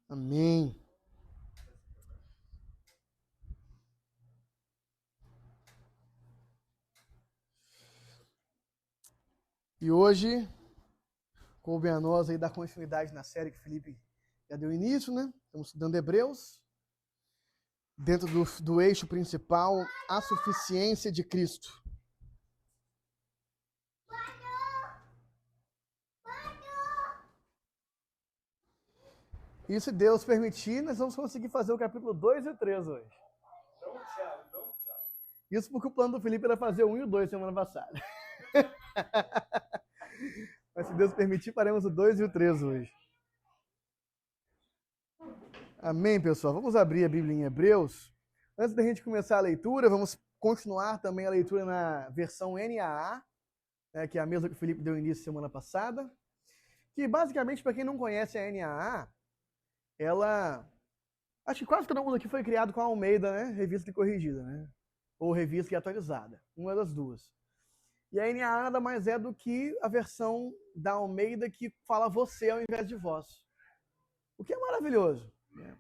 Amém. E hoje, coube a nós aí dar continuidade na série que o Felipe já deu início, né? Estamos estudando Hebreus, dentro do eixo principal, a suficiência de Cristo. E se Deus permitir, nós vamos conseguir fazer o capítulo 2 e o 3 hoje. Isso porque o plano do Felipe era fazer o 1 e o 2 semana passada. Mas se Deus permitir, faremos o 2 e o 3 hoje. Amém, pessoal? Vamos abrir a Bíblia em Hebreus. Antes da gente começar a leitura, vamos continuar também a leitura na versão NAA, né, que é a mesma que o Felipe deu início semana passada. Que basicamente, para quem não conhece a NAA, ela... Acho que quase todo mundo aqui foi criado com a Almeida, né? Revista e corrigida, né? Ou revista e atualizada. Uma das duas. E a NAA nada mais é do que a versão da Almeida que fala você ao invés de vós. O que é maravilhoso.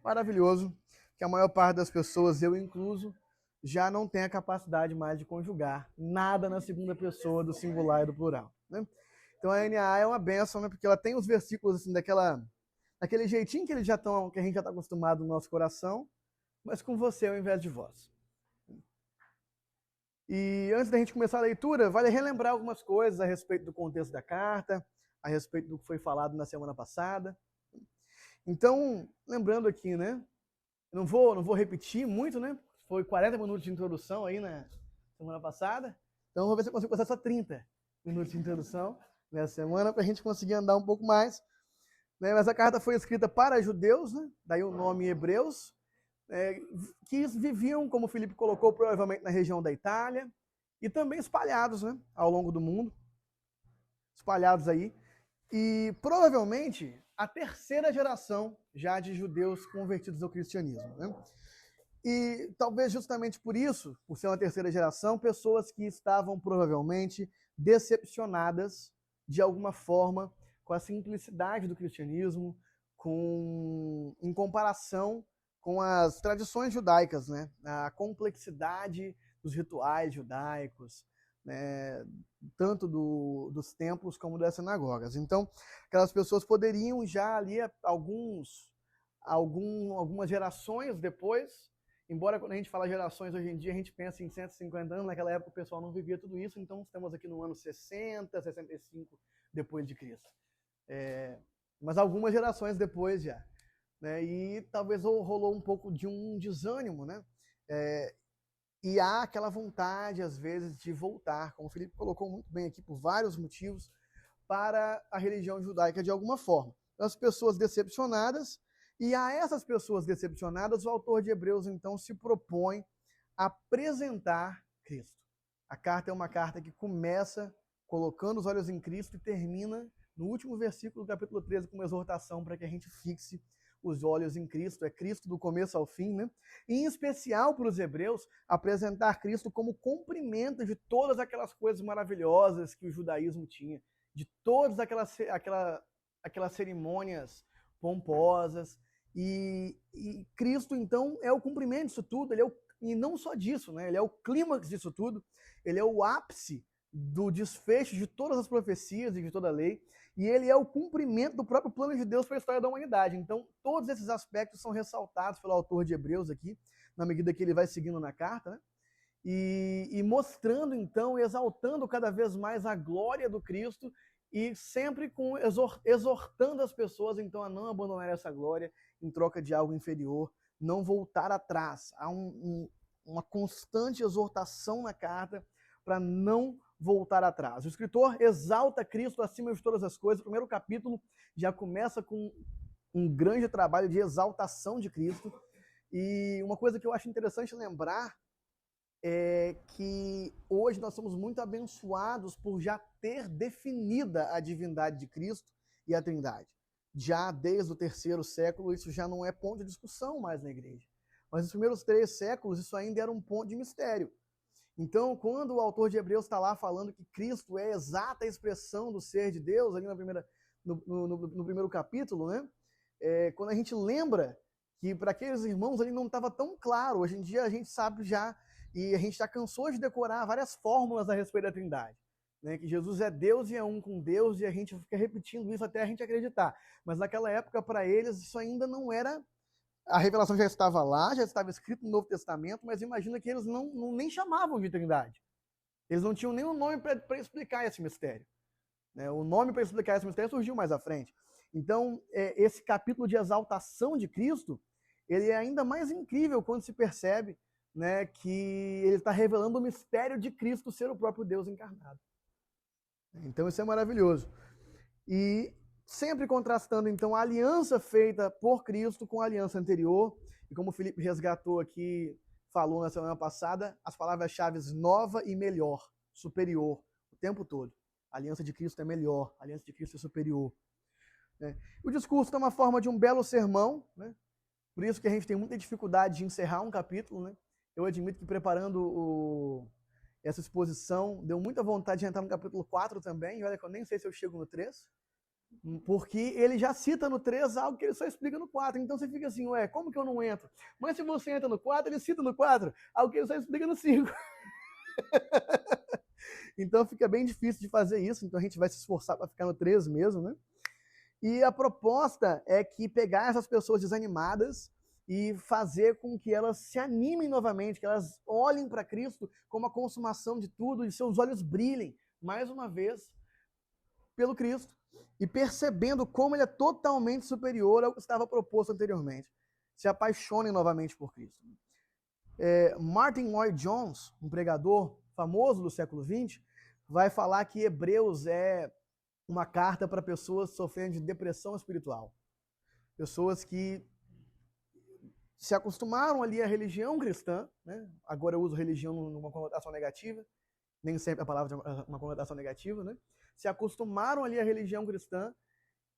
Maravilhoso que a maior parte das pessoas, eu incluso, já não tem a capacidade mais de conjugar nada na segunda pessoa do singular e do plural. Né? Então a NAA é uma bênção, né? Porque ela tem os versículos assim, daquele jeitinho que, que a gente já está acostumado no nosso coração, mas com você ao invés de vós. E antes da gente começar a leitura, vale relembrar algumas coisas a respeito do contexto da carta, a respeito do que foi falado na semana passada. Então, lembrando aqui, né? Não vou repetir muito, né? Foi 40 minutos de introdução aí na semana passada. Então, vou ver se eu consigo passar só 30 minutos de introdução nessa semana para a gente conseguir andar um pouco mais. Né? Mas a carta foi escrita para judeus, né? Daí o nome Hebreus, que viviam, como o Felipe colocou, provavelmente na região da Itália e também espalhados, né? Ao longo do mundo. Espalhados aí. E provavelmente a terceira geração já de judeus convertidos ao cristianismo. Né? E talvez justamente por isso, por ser uma terceira geração, pessoas que estavam provavelmente decepcionadas de alguma forma com a simplicidade do cristianismo, em comparação com as tradições judaicas, né? A complexidade dos rituais judaicos, né? Tanto dos templos como das sinagogas. Então, aquelas pessoas poderiam já ali, algumas gerações depois, embora quando a gente fala gerações hoje em dia, a gente pensa em 150 anos, naquela época o pessoal não vivia tudo isso, então estamos aqui no ano 60, 65 depois de Cristo. Mas algumas gerações depois já. Né? E talvez rolou um pouco de um desânimo, né? E há aquela vontade, às vezes, de voltar, como o Felipe colocou muito bem aqui, por vários motivos, para a religião judaica de alguma forma. As pessoas decepcionadas, e a essas pessoas decepcionadas, o autor de Hebreus, então, se propõe a apresentar Cristo. A carta é uma carta que começa colocando os olhos em Cristo e termina no último versículo do capítulo 13 com uma exortação para que a gente fixe os olhos em Cristo, é Cristo do começo ao fim, né? E, em especial para os hebreus, apresentar Cristo como cumprimento de todas aquelas coisas maravilhosas que o judaísmo tinha, de todas aquelas cerimônias pomposas, e Cristo, então, é o cumprimento disso tudo, e não só disso, né? Ele é o clímax disso tudo, ele é o ápice do desfecho de todas as profecias e de toda a lei, e ele é o cumprimento do próprio plano de Deus para a história da humanidade. Então, todos esses aspectos são ressaltados pelo autor de Hebreus aqui, na medida que ele vai seguindo na carta, né? E mostrando, então, exaltando cada vez mais a glória do Cristo e sempre exortando as pessoas, então, a não abandonar essa glória em troca de algo inferior, não voltar atrás. Há uma constante exortação na carta para não voltar atrás. O escritor exalta Cristo acima de todas as coisas. O primeiro capítulo já começa com um grande trabalho de exaltação de Cristo. E uma coisa que eu acho interessante lembrar é que hoje nós somos muito abençoados por já ter definida a divindade de Cristo e a Trindade. Já desde o 3º século, isso já não é ponto de discussão mais na igreja. Mas nos primeiros 3 séculos, isso ainda era um ponto de mistério. Então, quando o autor de Hebreus está lá falando que Cristo é a exata expressão do ser de Deus, ali no primeiro capítulo, né? quando a gente lembra que para aqueles irmãos ali não estava tão claro. Hoje em dia a gente sabe já, e a gente já cansou de decorar várias fórmulas a respeito da Trindade. Né? Que Jesus é Deus e é um com Deus, e a gente fica repetindo isso até a gente acreditar. Mas naquela época, para eles, isso ainda não era... A revelação já estava lá, já estava escrito no Novo Testamento, mas imagina que eles nem chamavam de Trindade. Eles não tinham nenhum nome para explicar esse mistério. Né? O nome para explicar esse mistério surgiu mais à frente. Então, esse capítulo de exaltação de Cristo, ele é ainda mais incrível quando se percebe, né, que ele está revelando o mistério de Cristo ser o próprio Deus encarnado. Então, isso é maravilhoso. E sempre contrastando, então, a aliança feita por Cristo com a aliança anterior. E como o Felipe resgatou aqui, falou na semana passada, as palavras-chave nova e melhor, superior, o tempo todo. A aliança de Cristo é melhor, a aliança de Cristo é superior. Né? O discurso toma a forma de um belo sermão, né? Por isso que a gente tem muita dificuldade de encerrar um capítulo. Né? Eu admito que preparando essa exposição, deu muita vontade de entrar no capítulo 4 também, e olha que eu nem sei se eu chego no 3, porque ele já cita no 3 algo que ele só explica no 4, então você fica assim, ué, como que eu não entro? Mas se você entra no 4, ele cita no 4 algo que ele só explica no 5. Então fica bem difícil de fazer isso, então a gente vai se esforçar para ficar no 3 mesmo, né? E a proposta é que pegar essas pessoas desanimadas e fazer com que elas se animem novamente, que elas olhem para Cristo como a consumação de tudo e seus olhos brilhem, mais uma vez, pelo Cristo, e percebendo como ele é totalmente superior ao que estava proposto anteriormente. Se apaixonem novamente por Cristo. Martin Lloyd-Jones, um pregador famoso do século XX, vai falar que Hebreus é uma carta para pessoas sofrendo de depressão espiritual. Pessoas que se acostumaram ali à religião cristã, né? Agora eu uso religião numa conotação negativa, nem sempre a palavra é uma conotação negativa, né? Se acostumaram ali à religião cristã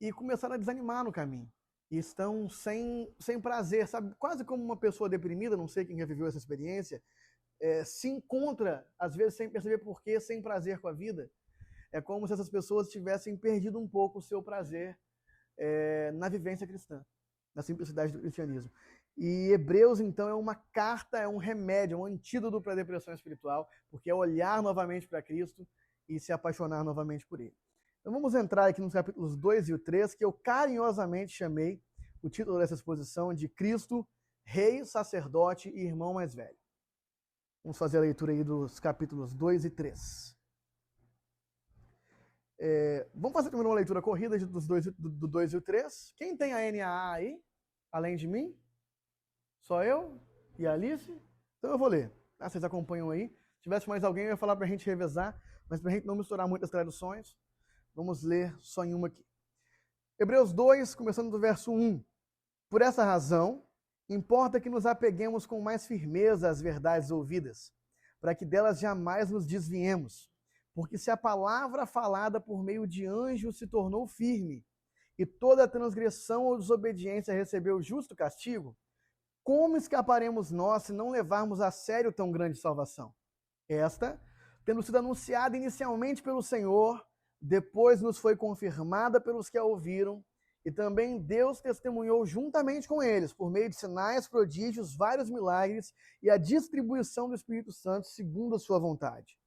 e começaram a desanimar no caminho. E estão sem prazer, sabe? Quase como uma pessoa deprimida, não sei quem já viveu essa experiência, se encontra, às vezes sem perceber porquê, sem prazer com a vida. É como se essas pessoas tivessem perdido um pouco o seu prazer na vivência cristã, na simplicidade do cristianismo. E Hebreus, então, é uma carta, é um remédio, é um antídoto para a depressão espiritual, porque é olhar novamente para Cristo e se apaixonar novamente por Ele. Então vamos entrar aqui nos capítulos 2 e o 3, que eu carinhosamente chamei o título dessa exposição de Cristo, Rei, Sacerdote e Irmão Mais Velho. Vamos fazer a leitura aí dos capítulos 2 e 3. Vamos fazer primeiro uma leitura corrida do 2 e o 3. Quem tem a NAA aí, além de mim? Só eu e a Alice? Então eu vou ler. Vocês acompanham aí. Se tivesse mais alguém, eu ia falar para a gente revezar, mas para a gente não misturar muitas traduções, vamos ler só em uma aqui. Hebreus 2, começando do verso 1. Por essa razão, importa que nos apeguemos com mais firmeza às verdades ouvidas, para que delas jamais nos desviemos. Porque se a palavra falada por meio de anjos se tornou firme, e toda transgressão ou desobediência recebeu justo castigo, como escaparemos nós se não levarmos a sério tão grande salvação? Esta, tendo sido anunciada inicialmente pelo Senhor, depois nos foi confirmada pelos que a ouviram, e também Deus testemunhou juntamente com eles, por meio de sinais, prodígios, vários milagres e a distribuição do Espírito Santo segundo a sua vontade.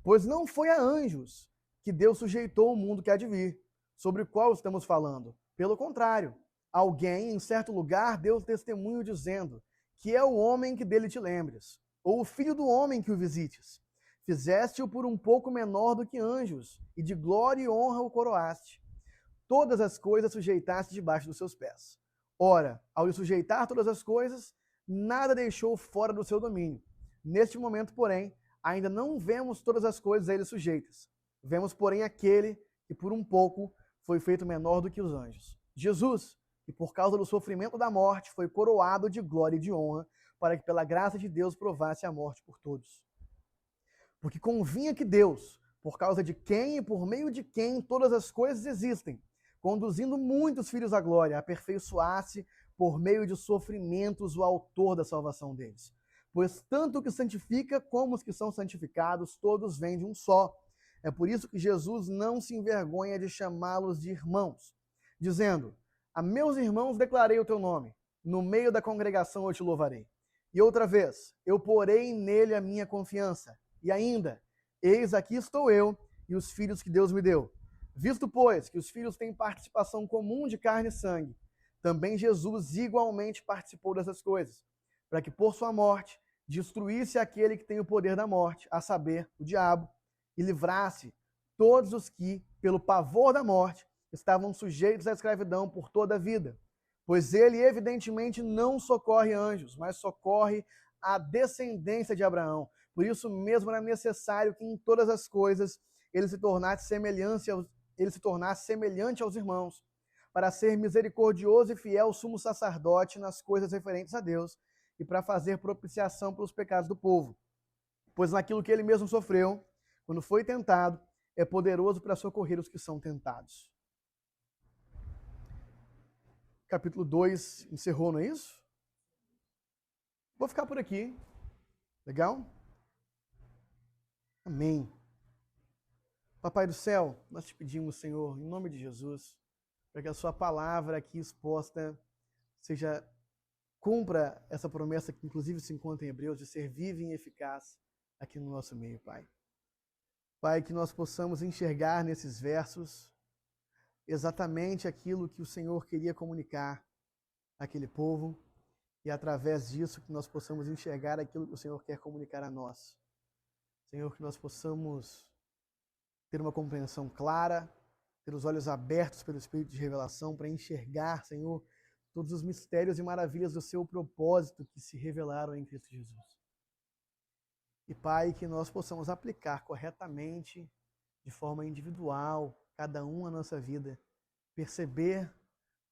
Pois não foi a anjos que Deus sujeitou o mundo que há de vir, sobre o qual estamos falando. Pelo contrário, alguém, em certo lugar, deu testemunho dizendo que é o homem que dele te lembres, ou o filho do homem que o visites. Fizeste-o por um pouco menor do que anjos, e de glória e honra o coroaste. Todas as coisas sujeitaste debaixo dos seus pés. Ora, ao lhe sujeitar todas as coisas, nada deixou fora do seu domínio. Neste momento, porém, ainda não vemos todas as coisas a ele sujeitas. Vemos, porém, aquele que por um pouco foi feito menor do que os anjos. Jesus, que por causa do sofrimento da morte foi coroado de glória e de honra, para que pela graça de Deus provasse a morte por todos. Porque convinha que Deus, por causa de quem e por meio de quem todas as coisas existem, conduzindo muitos filhos à glória, aperfeiçoasse por meio de sofrimentos o autor da salvação deles. Pois tanto o que santifica como os que são santificados, todos vêm de um só. É por isso que Jesus não se envergonha de chamá-los de irmãos, dizendo: A meus irmãos declarei o teu nome. No meio da congregação eu te louvarei. E outra vez, eu porei nele a minha confiança. E ainda, eis aqui estou eu e os filhos que Deus me deu. Visto, pois, que os filhos têm participação comum de carne e sangue, também Jesus igualmente participou dessas coisas, para que por sua morte destruísse aquele que tem o poder da morte, a saber, o diabo, e livrasse todos os que, pelo pavor da morte, estavam sujeitos à escravidão por toda a vida. Pois ele, evidentemente, não socorre anjos, mas socorre a descendência de Abraão. Por isso mesmo era necessário que em todas as coisas ele se tornasse semelhante aos irmãos, para ser misericordioso e fiel sumo sacerdote nas coisas referentes a Deus e para fazer propiciação pelos pecados do povo. Pois naquilo que ele mesmo sofreu, quando foi tentado, é poderoso para socorrer os que são tentados. Capítulo 2 encerrou, não é isso? Vou ficar por aqui. Legal? Amém. Papai do céu, nós te pedimos, Senhor, em nome de Jesus, para que a sua palavra aqui exposta cumpra essa promessa que inclusive se encontra em Hebreus, de ser viva e eficaz aqui no nosso meio, Pai. Pai, que nós possamos enxergar nesses versos exatamente aquilo que o Senhor queria comunicar àquele povo e através disso que nós possamos enxergar aquilo que o Senhor quer comunicar a nós. Senhor, que nós possamos ter uma compreensão clara, ter os olhos abertos pelo Espírito de revelação para enxergar, Senhor, todos os mistérios e maravilhas do seu propósito que se revelaram em Cristo Jesus. E, Pai, que nós possamos aplicar corretamente, de forma individual, cada um a nossa vida, perceber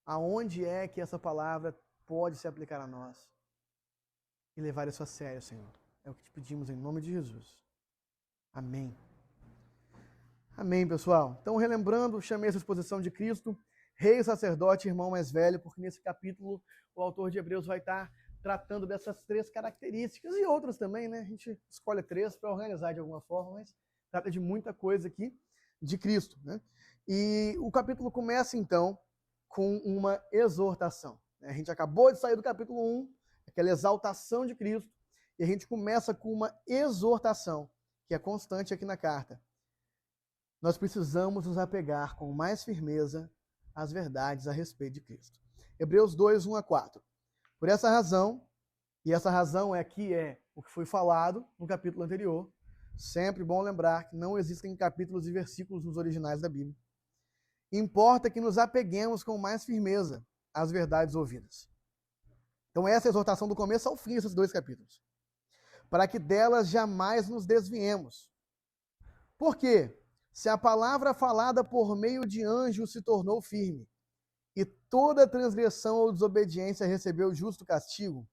aonde é que essa palavra pode se aplicar a nós e levar isso a sério, Senhor. É o que te pedimos em nome de Jesus. Amém. Amém, pessoal. Então, relembrando, chamei essa exposição de Cristo, rei, sacerdote, irmão mais velho, porque nesse capítulo o autor de Hebreus vai estar tratando dessas 3 características e outras também, né? A gente escolhe 3 para organizar de alguma forma, mas trata de muita coisa aqui de Cristo, né? E o capítulo começa, então, com uma exortação. A gente acabou de sair do capítulo 1, aquela exaltação de Cristo, e a gente começa com uma exortação, que é constante aqui na carta. Nós precisamos nos apegar com mais firmeza às verdades a respeito de Cristo. Hebreus 2, 1 a 4. Por essa razão, e essa razão aqui é o que foi falado no capítulo anterior, sempre bom lembrar que não existem capítulos e versículos nos originais da Bíblia. Importa que nos apeguemos com mais firmeza às verdades ouvidas. Então essa é a exortação do começo ao fim, esses 2 capítulos. Para que delas jamais nos desviemos. Por quê? Se a palavra falada por meio de anjos se tornou firme, e toda transgressão ou desobediência recebeu justo castigo,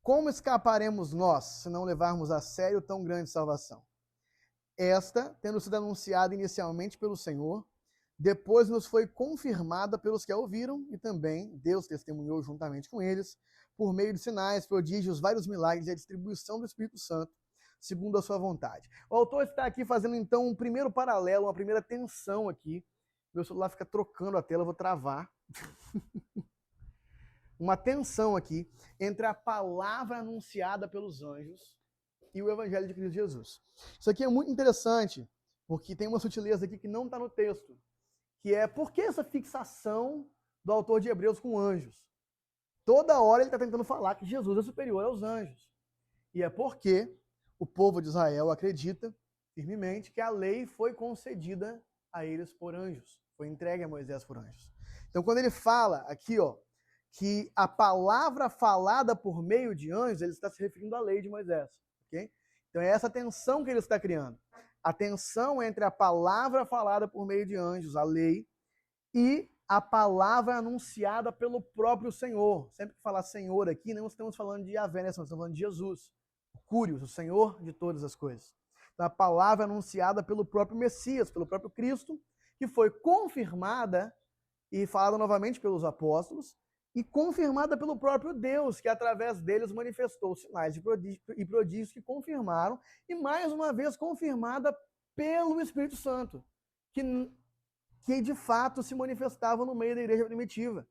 como escaparemos nós, se não levarmos a sério tão grande salvação? Esta, tendo sido anunciada inicialmente pelo Senhor, depois nos foi confirmada pelos que a ouviram, e também Deus testemunhou juntamente com eles, por meio de sinais, prodígios, vários milagres e a distribuição do Espírito Santo, segundo a sua vontade. O autor está aqui fazendo, então, um primeiro paralelo, uma primeira tensão aqui. Meu celular fica trocando a tela, eu vou travar. Uma tensão aqui entre a palavra anunciada pelos anjos e o Evangelho de Cristo Jesus. Isso aqui é muito interessante, porque tem uma sutileza aqui que não está no texto, que é por que essa fixação do autor de Hebreus com anjos? Toda hora ele está tentando falar que Jesus é superior aos anjos. E é porque o povo de Israel acredita firmemente que a lei foi concedida a eles por anjos, foi entregue a Moisés por anjos. Então, quando ele fala aqui, que a palavra falada por meio de anjos, ele está se referindo à lei de Moisés. Okay? Então, é essa tensão que ele está criando. A tensão entre a palavra falada por meio de anjos, a lei, e a palavra anunciada pelo próprio Senhor. Sempre que falar Senhor aqui, não estamos falando de Yahvé, nós estamos falando de Jesus, o Curios, o Senhor de todas as coisas. Então, a palavra anunciada pelo próprio Messias, pelo próprio Cristo, que foi confirmada e falada novamente pelos apóstolos, e confirmada pelo próprio Deus, que através deles manifestou sinais e prodígios que confirmaram, e mais uma vez confirmada pelo Espírito Santo, que de fato se manifestava no meio da igreja primitiva.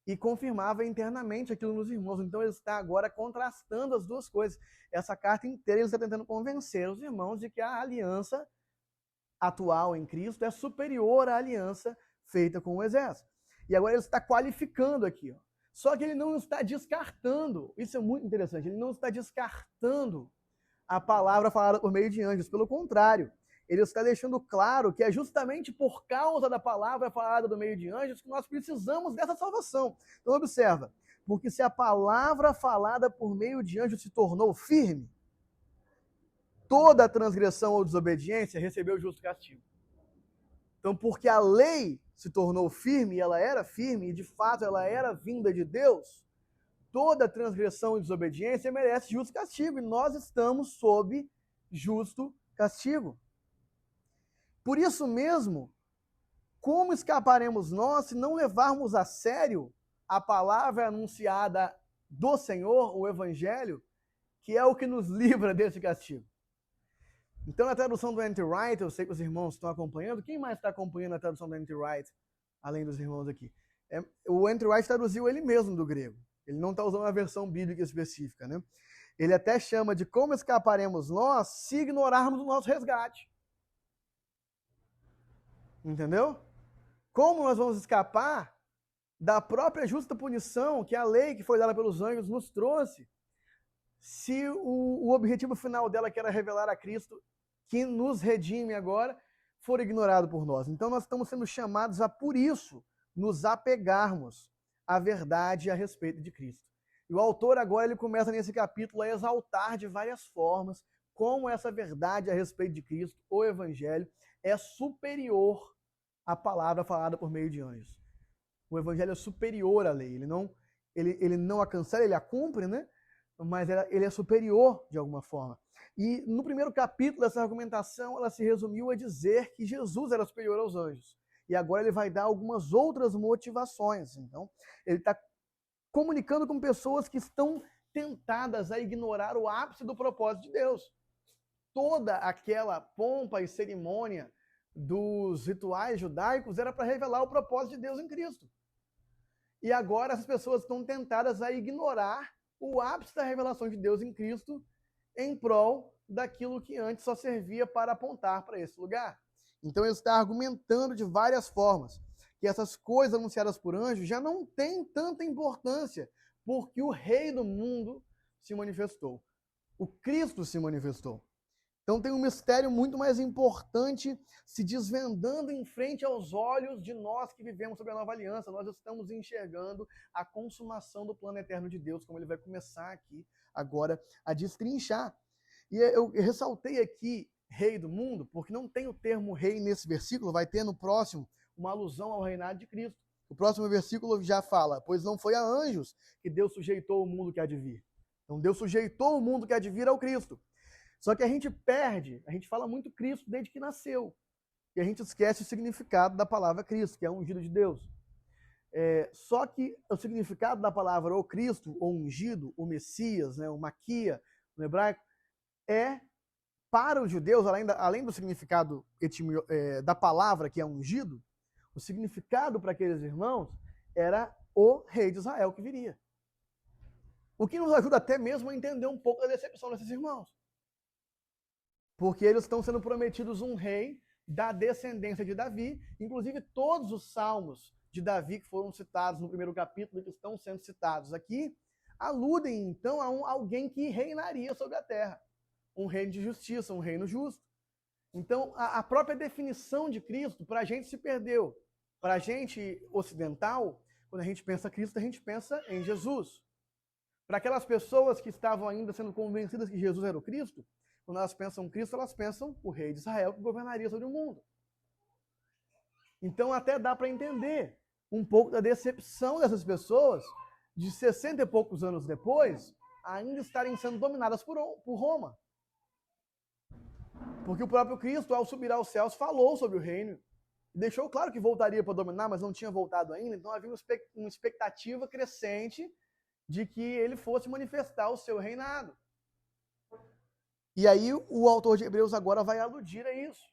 e confirmava internamente aquilo nos irmãos. Então ele está agora contrastando as duas coisas. Essa carta inteira ele está tentando convencer os irmãos de que a aliança atual em Cristo é superior à aliança feita com o exército. E agora ele está qualificando aqui. Ó. Só que ele não está descartando, isso é muito interessante, ele não está descartando a palavra falada por meio de anjos. Pelo contrário, ele está deixando claro que é justamente por causa da palavra falada do meio de anjos que nós precisamos dessa salvação. Então observa, porque se a palavra falada por meio de anjos se tornou firme, toda transgressão ou desobediência recebeu justo castigo. Então, porque a lei se tornou firme, e ela era firme, e de fato ela era vinda de Deus, toda transgressão e desobediência merece justo castigo, e nós estamos sob justo castigo. Por isso mesmo, como escaparemos nós se não levarmos a sério a palavra anunciada do Senhor, o Evangelho, que é o que nos livra desse castigo? Então, na tradução do N.T. Wright, eu sei que os irmãos estão acompanhando. Quem mais está acompanhando a tradução do N.T. Wright, além dos irmãos aqui? O N.T. Wright traduziu ele mesmo do grego. Ele não está usando uma versão bíblica específica, né? Ele até chama de como escaparemos nós se ignorarmos o nosso resgate. Entendeu? Como nós vamos escapar da própria justa punição que a lei que foi dada pelos anjos nos trouxe, se o objetivo final dela, que era revelar a Cristo, que nos redime agora, for ignorado por nós. Então nós estamos sendo chamados a, por isso, nos apegarmos à verdade a respeito de Cristo. E o autor agora ele começa nesse capítulo a exaltar de várias formas como essa verdade a respeito de Cristo, o Evangelho, é superior à palavra falada por meio de anjos. O Evangelho é superior à lei. Ele não a cancela, ele a cumpre, né? Mas ele é superior de alguma forma. E no primeiro capítulo dessa argumentação, ela se resumiu a dizer que Jesus era superior aos anjos. E agora ele vai dar algumas outras motivações. Então, ele está comunicando com pessoas que estão tentadas a ignorar o ápice do propósito de Deus. Toda aquela pompa e cerimônia dos rituais judaicos era para revelar o propósito de Deus em Cristo. E agora essas pessoas estão tentadas a ignorar o ápice da revelação de Deus em Cristo em prol daquilo que antes só servia para apontar para esse lugar. Então ele está argumentando de várias formas que essas coisas anunciadas por anjos já não têm tanta importância, porque o Rei do mundo se manifestou. O Cristo se manifestou. Então tem um mistério muito mais importante se desvendando em frente aos olhos de nós que vivemos sob a nova aliança. Nós estamos enxergando a consumação do plano eterno de Deus, como ele vai começar aqui agora a destrinchar. E eu ressaltei aqui Rei do mundo, porque não tem o termo rei nesse versículo, vai ter no próximo uma alusão ao reinado de Cristo. O próximo versículo já fala, pois não foi a anjos que Deus sujeitou o mundo que há de vir. Então Deus sujeitou o mundo que há de vir ao Cristo. Só que a gente fala muito Cristo desde que nasceu. E a gente esquece o significado da palavra Cristo, que é ungido de Deus. Só que o significado da palavra o Cristo, ou ungido, o Messias, né, o Maquia, no hebraico, para os judeus, além do significado da palavra que é ungido, o significado para aqueles irmãos era o rei de Israel que viria. O que nos ajuda até mesmo a entender um pouco da decepção desses irmãos. Porque eles estão sendo prometidos um rei da descendência de Davi. Inclusive, todos os salmos de Davi que foram citados no primeiro capítulo e que estão sendo citados aqui, aludem, então, a alguém que reinaria sobre a terra. Um reino de justiça, um reino justo. Então, a própria definição de Cristo, para a gente, se perdeu. Para a gente ocidental, quando a gente pensa Cristo, a gente pensa em Jesus. Para aquelas pessoas que estavam ainda sendo convencidas que Jesus era o Cristo, quando elas pensam Cristo, elas pensam o rei de Israel que governaria sobre o mundo. Então até dá para entender um pouco da decepção dessas pessoas de 60 e poucos anos depois ainda estarem sendo dominadas por Roma. Porque o próprio Cristo, ao subir aos céus, falou sobre o reino. Deixou claro que voltaria para dominar, mas não tinha voltado ainda. Então havia uma expectativa crescente de que ele fosse manifestar o seu reinado. E aí o autor de Hebreus agora vai aludir a isso,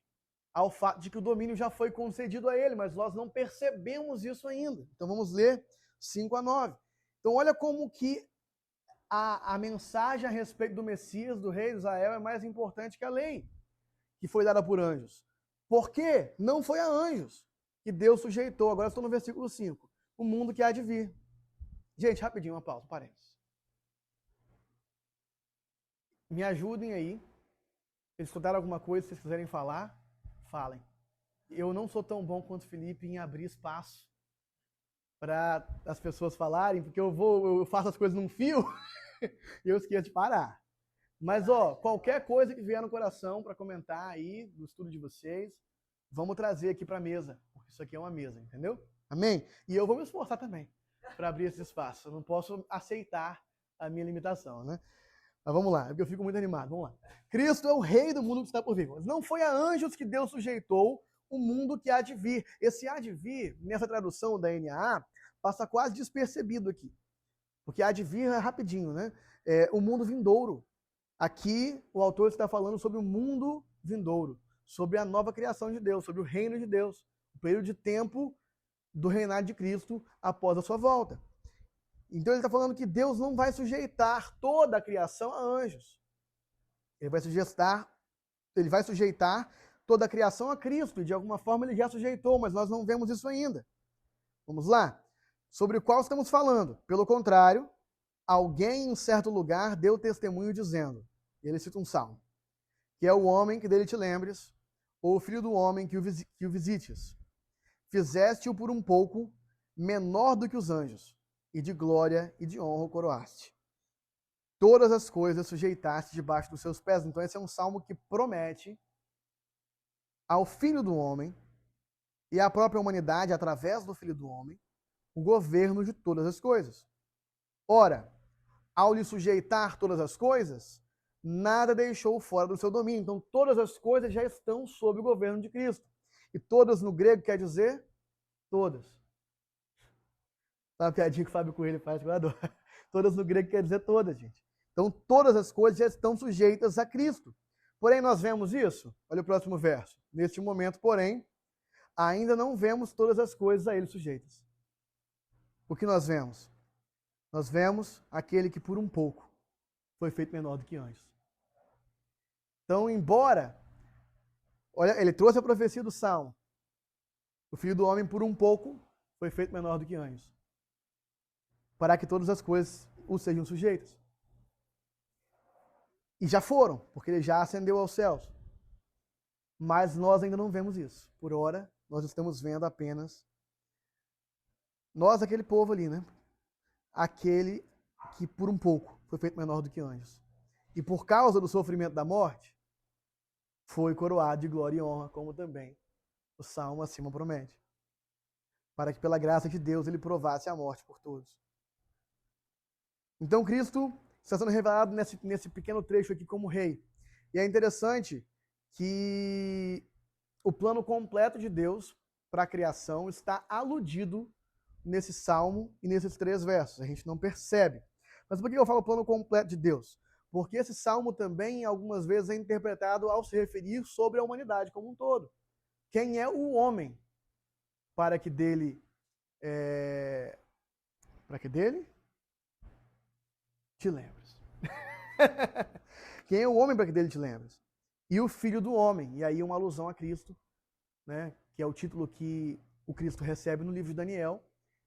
ao fato de que o domínio já foi concedido a ele, mas nós não percebemos isso ainda. Então vamos ler 5 a 9. Então olha como que a mensagem a respeito do Messias, do rei de Israel, é mais importante que a lei que foi dada por anjos. Por quê? Não foi a anjos que Deus sujeitou. Agora eu estou no versículo 5. O mundo que há de vir. Gente, rapidinho, uma pausa, parênteses. Me ajudem aí. Se escutaram alguma coisa, se vocês quiserem falar, falem. Eu não sou tão bom quanto o Felipe em abrir espaço para as pessoas falarem, porque eu faço as coisas num fio e eu esqueço de parar. Mas, qualquer coisa que vier no coração para comentar aí do estudo de vocês, vamos trazer aqui para a mesa, porque isso aqui é uma mesa, entendeu? Amém? E eu vou me esforçar também para abrir esse espaço. Eu não posso aceitar a minha limitação, né? Mas vamos lá, porque eu fico muito animado. Vamos lá. Cristo é o rei do mundo que está por vir. Mas não foi a anjos que Deus sujeitou o mundo que há de vir. Esse há de vir, nessa tradução da NAA, passa quase despercebido aqui. Porque há de vir é rapidinho, né? O mundo vindouro. Aqui, o autor está falando sobre o mundo vindouro, sobre a nova criação de Deus, sobre o reino de Deus, o período de tempo do reinado de Cristo após a sua volta. Então ele está falando que Deus não vai sujeitar toda a criação a anjos. Ele vai sujeitar toda a criação a Cristo, e de alguma forma ele já sujeitou, mas nós não vemos isso ainda. Vamos lá? Sobre o qual estamos falando. Pelo contrário, alguém em certo lugar deu testemunho dizendo, e ele cita um salmo, que é o homem que dele te lembres, ou o filho do homem que o visites. Fizeste-o por um pouco menor do que os anjos, e de glória e de honra o coroaste. Todas as coisas sujeitaste debaixo dos seus pés. Então esse é um salmo que promete ao filho do homem e à própria humanidade, através do filho do homem, o governo de todas as coisas. Ora, ao lhe sujeitar todas as coisas, nada deixou fora do seu domínio. Então, todas as coisas já estão sob o governo de Cristo. E todas no grego quer dizer todas. Sabe a piadinha que o Fábio Coelho faz, que eu adoro. Todas no grego quer dizer todas, gente. Então, todas as coisas já estão sujeitas a Cristo. Porém, nós vemos isso? Olha o próximo verso. Neste momento, porém, ainda não vemos todas as coisas a ele sujeitas. O que nós vemos? Nós vemos aquele que por um pouco foi feito menor do que anjos. Então, embora, olha, ele trouxe a profecia do Salmo. O filho do homem por um pouco foi feito menor do que anjos. Para que todas as coisas o sejam sujeitas. E já foram, porque ele já ascendeu aos céus. Mas nós ainda não vemos isso. Por ora, nós estamos vendo apenas nós, aquele povo ali, né? Aquele que por um pouco foi feito menor do que anjos. E por causa do sofrimento da morte, foi coroado de glória e honra, como também o Salmo acima promete. Para que pela graça de Deus ele provasse a morte por todos. Então Cristo está sendo revelado nesse pequeno trecho aqui como rei. E é interessante que o plano completo de Deus para a criação está aludido nesse salmo e nesses 3 versos. A gente não percebe. Mas por que eu falo plano completo de Deus? Porque esse salmo também, algumas vezes, é interpretado ao se referir sobre a humanidade como um todo. Quem é o homem para que dele te lembres? Quem é o homem para que dele te lembres? E o filho do homem. E aí uma alusão a Cristo, né? Que é o título que o Cristo recebe no livro de Daniel.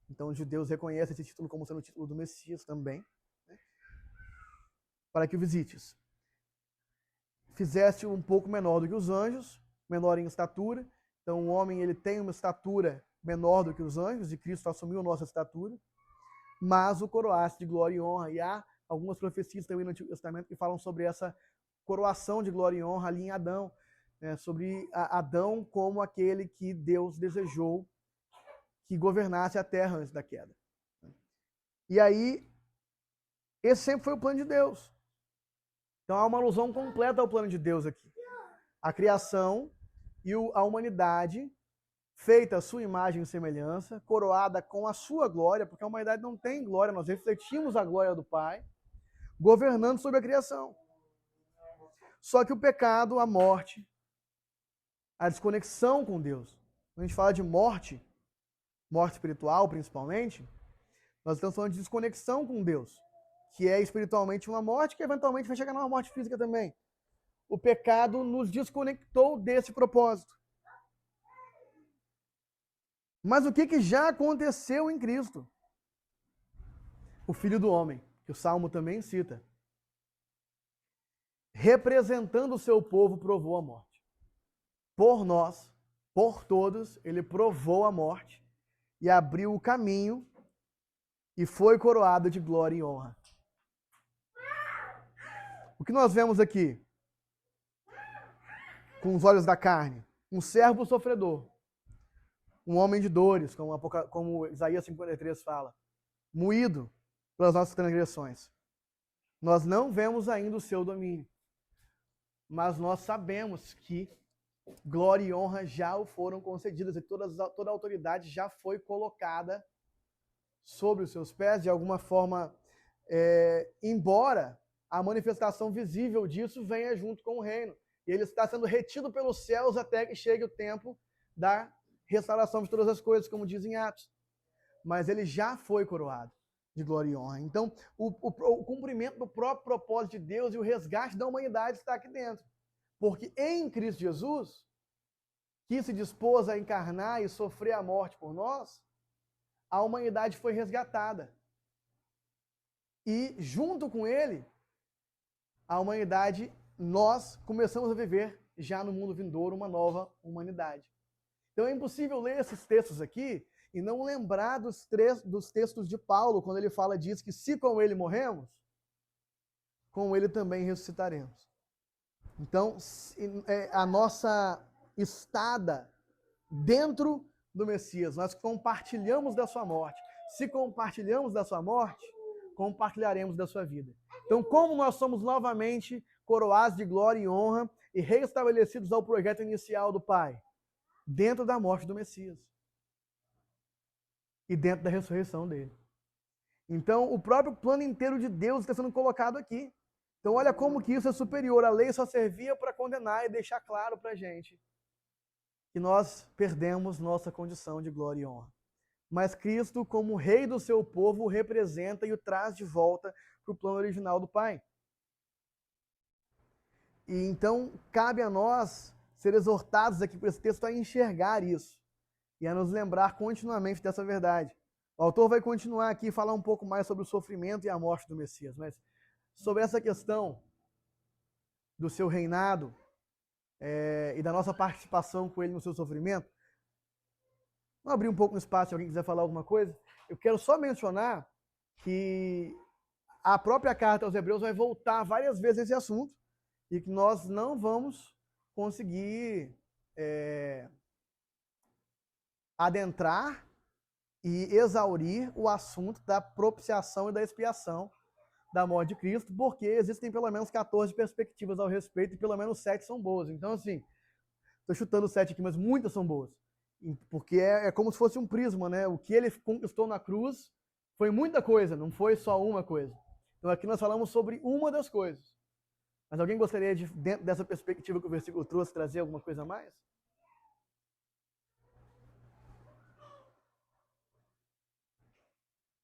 Então os judeus reconhecem esse título como sendo o título do Messias também. Né? Para que o visites. Fizeste um pouco menor do que os anjos, menor em estatura. Então o homem ele tem uma estatura menor do que os anjos, e Cristo assumiu a nossa estatura. Mas o coroaste de glória e honra. E há algumas profecias também no Antigo Testamento que falam sobre essa coroação de glória e honra ali em Adão. Né? Sobre Adão como aquele que Deus desejou que governasse a terra antes da queda. E aí, esse sempre foi o plano de Deus. Então há uma alusão completa ao plano de Deus aqui. A criação e a humanidade, feita a sua imagem e semelhança, coroada com a sua glória, porque a humanidade não tem glória, nós refletimos a glória do Pai, governando sobre a criação. Só que o pecado, a morte, a desconexão com Deus, quando a gente fala de morte espiritual principalmente, Nós estamos falando de desconexão com Deus, que é espiritualmente uma morte, que eventualmente vai chegar numa morte física também. O pecado nos desconectou desse propósito. Mas o que já aconteceu em Cristo? O Filho do Homem, que o Salmo também cita, representando o seu povo, provou a morte. Por nós, por todos, ele provou a morte e abriu o caminho e foi coroado de glória e honra. O que nós vemos aqui, com os olhos da carne? Um servo sofredor, um homem de dores, como Isaías 53 fala, moído pelas nossas transgressões. Nós não vemos ainda o seu domínio, mas nós sabemos que glória e honra já o foram concedidas e toda a autoridade já foi colocada sobre os seus pés, de alguma forma, embora a manifestação visível disso venha junto com o reino. E ele está sendo retido pelos céus até que chegue o tempo da restauração de todas as coisas, como dizem Atos. Mas ele já foi coroado de glória e honra. Então, o cumprimento do próprio propósito de Deus e o resgate da humanidade está aqui dentro. Porque em Cristo Jesus, que se dispôs a encarnar e sofrer a morte por nós, a humanidade foi resgatada. E junto com ele, a humanidade, nós começamos a viver já no mundo vindouro uma nova humanidade. Então é impossível ler esses textos aqui e não lembrar dos textos de Paulo, quando ele fala disso, que se com ele morremos, com ele também ressuscitaremos. Então, a nossa estada dentro do Messias, nós compartilhamos da sua morte. Se compartilhamos da sua morte, compartilharemos da sua vida. Então, como nós somos novamente coroados de glória e honra e restabelecidos ao projeto inicial do Pai? Dentro da morte do Messias. E dentro da ressurreição dele. Então, o próprio plano inteiro de Deus está sendo colocado aqui. Então, olha como que isso é superior. A lei só servia para condenar e deixar claro para a gente que nós perdemos nossa condição de glória e honra. Mas Cristo, como rei do seu povo, o representa e o traz de volta para o plano original do Pai. E então, cabe a nós ser exortados aqui por esse texto a enxergar isso e a nos lembrar continuamente dessa verdade. O autor vai continuar aqui e falar um pouco mais sobre o sofrimento e a morte do Messias, mas sobre essa questão do seu reinado e da nossa participação com ele no seu sofrimento, vamos abrir um pouco no espaço se alguém quiser falar alguma coisa. Eu quero só mencionar que a própria carta aos Hebreus vai voltar várias vezes nesse assunto e que nós não vamos conseguir adentrar e exaurir o assunto da propiciação e da expiação da morte de Cristo, porque existem pelo menos 14 perspectivas ao respeito e pelo menos 7 são boas. Então, assim, estou chutando 7 aqui, mas muitas são boas. Porque é como se fosse um prisma, né? O que ele conquistou na cruz foi muita coisa, não foi só uma coisa. Então aqui nós falamos sobre uma das coisas. Mas alguém gostaria de, dentro dessa perspectiva que o versículo trouxe, trazer alguma coisa a mais?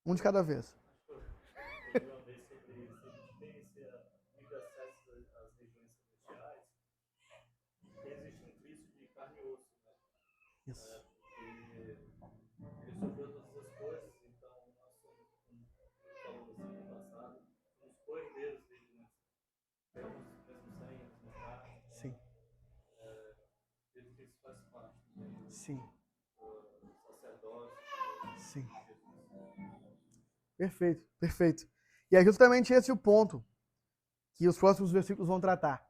Um de cada vez. Isso. Ele sofreu todas as coisas, então nós somos, como falou assim no passado, somos cordeiros dele, né? Temos o mesmo sangue, a mesma carne. Sim. Ele que isso faz parte do Sim. sacerdócio. Sim. Perfeito, perfeito. E é justamente esse o ponto que os próximos versículos vão tratar.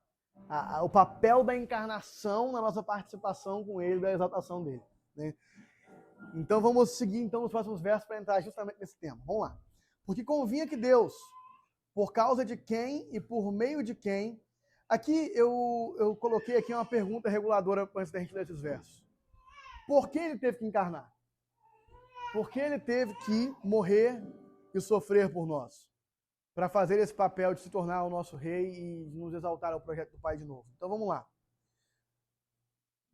O papel da encarnação na nossa participação com ele, da exaltação dele. Né? Então vamos seguir então nos próximos versos para entrar justamente nesse tema. Vamos lá. Porque convinha que Deus, por causa de quem e por meio de quem... Aqui eu coloquei aqui uma pergunta reguladora antes da gente ler esses versos. Por que ele teve que encarnar? Por que ele teve que morrer e sofrer por nós? Para fazer esse papel de se tornar o nosso rei e nos exaltar ao projeto do Pai de novo. Então vamos lá.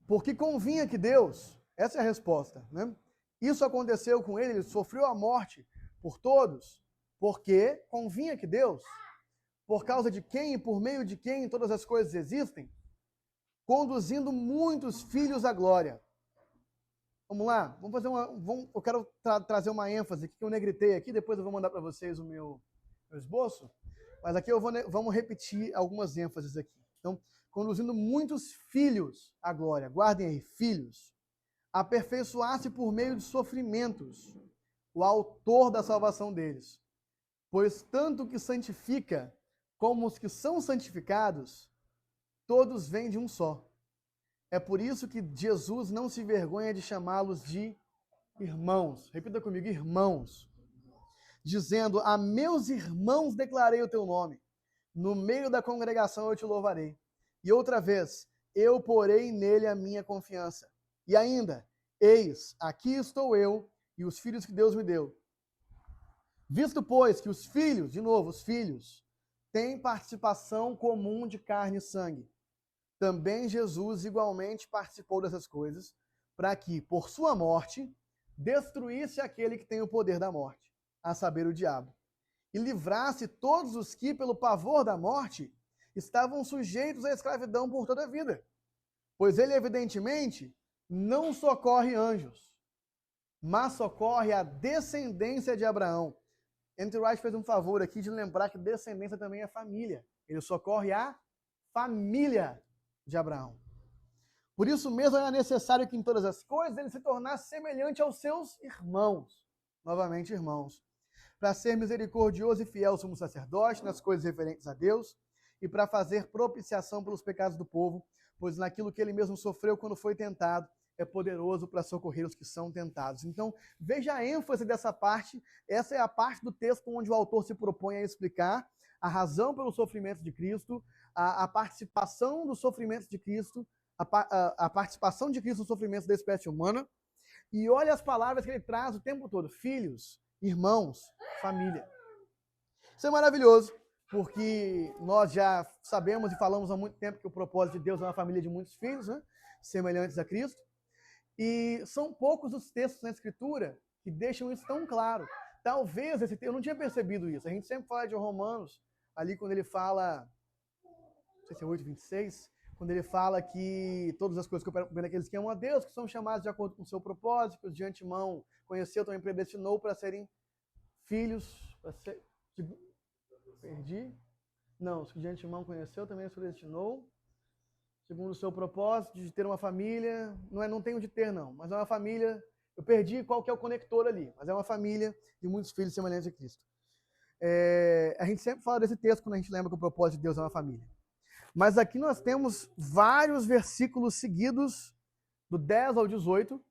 Porque convinha que Deus, essa é a resposta, né? Isso aconteceu com ele, ele sofreu a morte por todos, porque convinha que Deus, por causa de quem e por meio de quem todas as coisas existem, conduzindo muitos filhos à glória. Vamos lá? Vamos fazer eu quero trazer uma ênfase que eu negritei aqui, depois eu vou mandar para vocês o meu esboço, mas aqui vamos repetir algumas ênfases aqui. Então, conduzindo muitos filhos à glória. Guardem aí, filhos. Aperfeiçoar-se por meio de sofrimentos, o autor da salvação deles. Pois tanto o que santifica como os que são santificados, todos vêm de um só. É por isso que Jesus não se vergonha de chamá-los de irmãos. Repita comigo, irmãos. Dizendo, a meus irmãos declarei o teu nome. No meio da congregação eu te louvarei. E outra vez, eu porei nele a minha confiança. E ainda, eis, aqui estou eu e os filhos que Deus me deu. Visto, pois, que os filhos, de novo, os filhos, têm participação comum de carne e sangue, também Jesus igualmente participou dessas coisas, para que, por sua morte, destruísse aquele que tem o poder da morte, a saber, o diabo, e livrasse todos os que, pelo pavor da morte, estavam sujeitos à escravidão por toda a vida. Pois ele, evidentemente, não socorre anjos, mas socorre a descendência de Abraão. Andrew Wright fez um favor aqui de lembrar que descendência também é família. Ele socorre a família de Abraão. Por isso mesmo era necessário que em todas as coisas ele se tornasse semelhante aos seus irmãos. Novamente, irmãos. Para ser misericordioso e fiel sumo sacerdote nas coisas referentes a Deus e para fazer propiciação pelos pecados do povo, pois naquilo que ele mesmo sofreu quando foi tentado, é poderoso para socorrer os que são tentados. Então, veja a ênfase dessa parte. Essa é a parte do texto onde o autor se propõe a explicar a razão pelos sofrimentos de Cristo, a participação dos sofrimentos de Cristo, a participação de Cristo nos sofrimentos da espécie humana. E olha as palavras que ele traz o tempo todo. Filhos, irmãos, família. Isso é maravilhoso, porque nós já sabemos e falamos há muito tempo que o propósito de Deus é uma família de muitos filhos, né? Semelhantes a Cristo. E são poucos os textos na Escritura que deixam isso tão claro. Talvez, eu não tinha percebido isso. A gente sempre fala de Romanos, ali quando ele fala, não sei se é 8:26, quando ele fala que todas as coisas que operam bem naqueles que amam a Deus, que são chamados de acordo com o seu propósito, que os de antemão conheceu, também predestinou para serem filhos, Perdi? Não, os que de antemão conheceu, também os predestinou, segundo o seu propósito de ter uma família, não tem o de ter não, mas é uma família, eu perdi qual que é o conector ali, mas é uma família de muitos filhos semelhantes a Cristo. A gente sempre fala desse texto quando a gente lembra que o propósito de Deus é uma família. Mas aqui nós temos vários versículos seguidos, do 10 ao 18,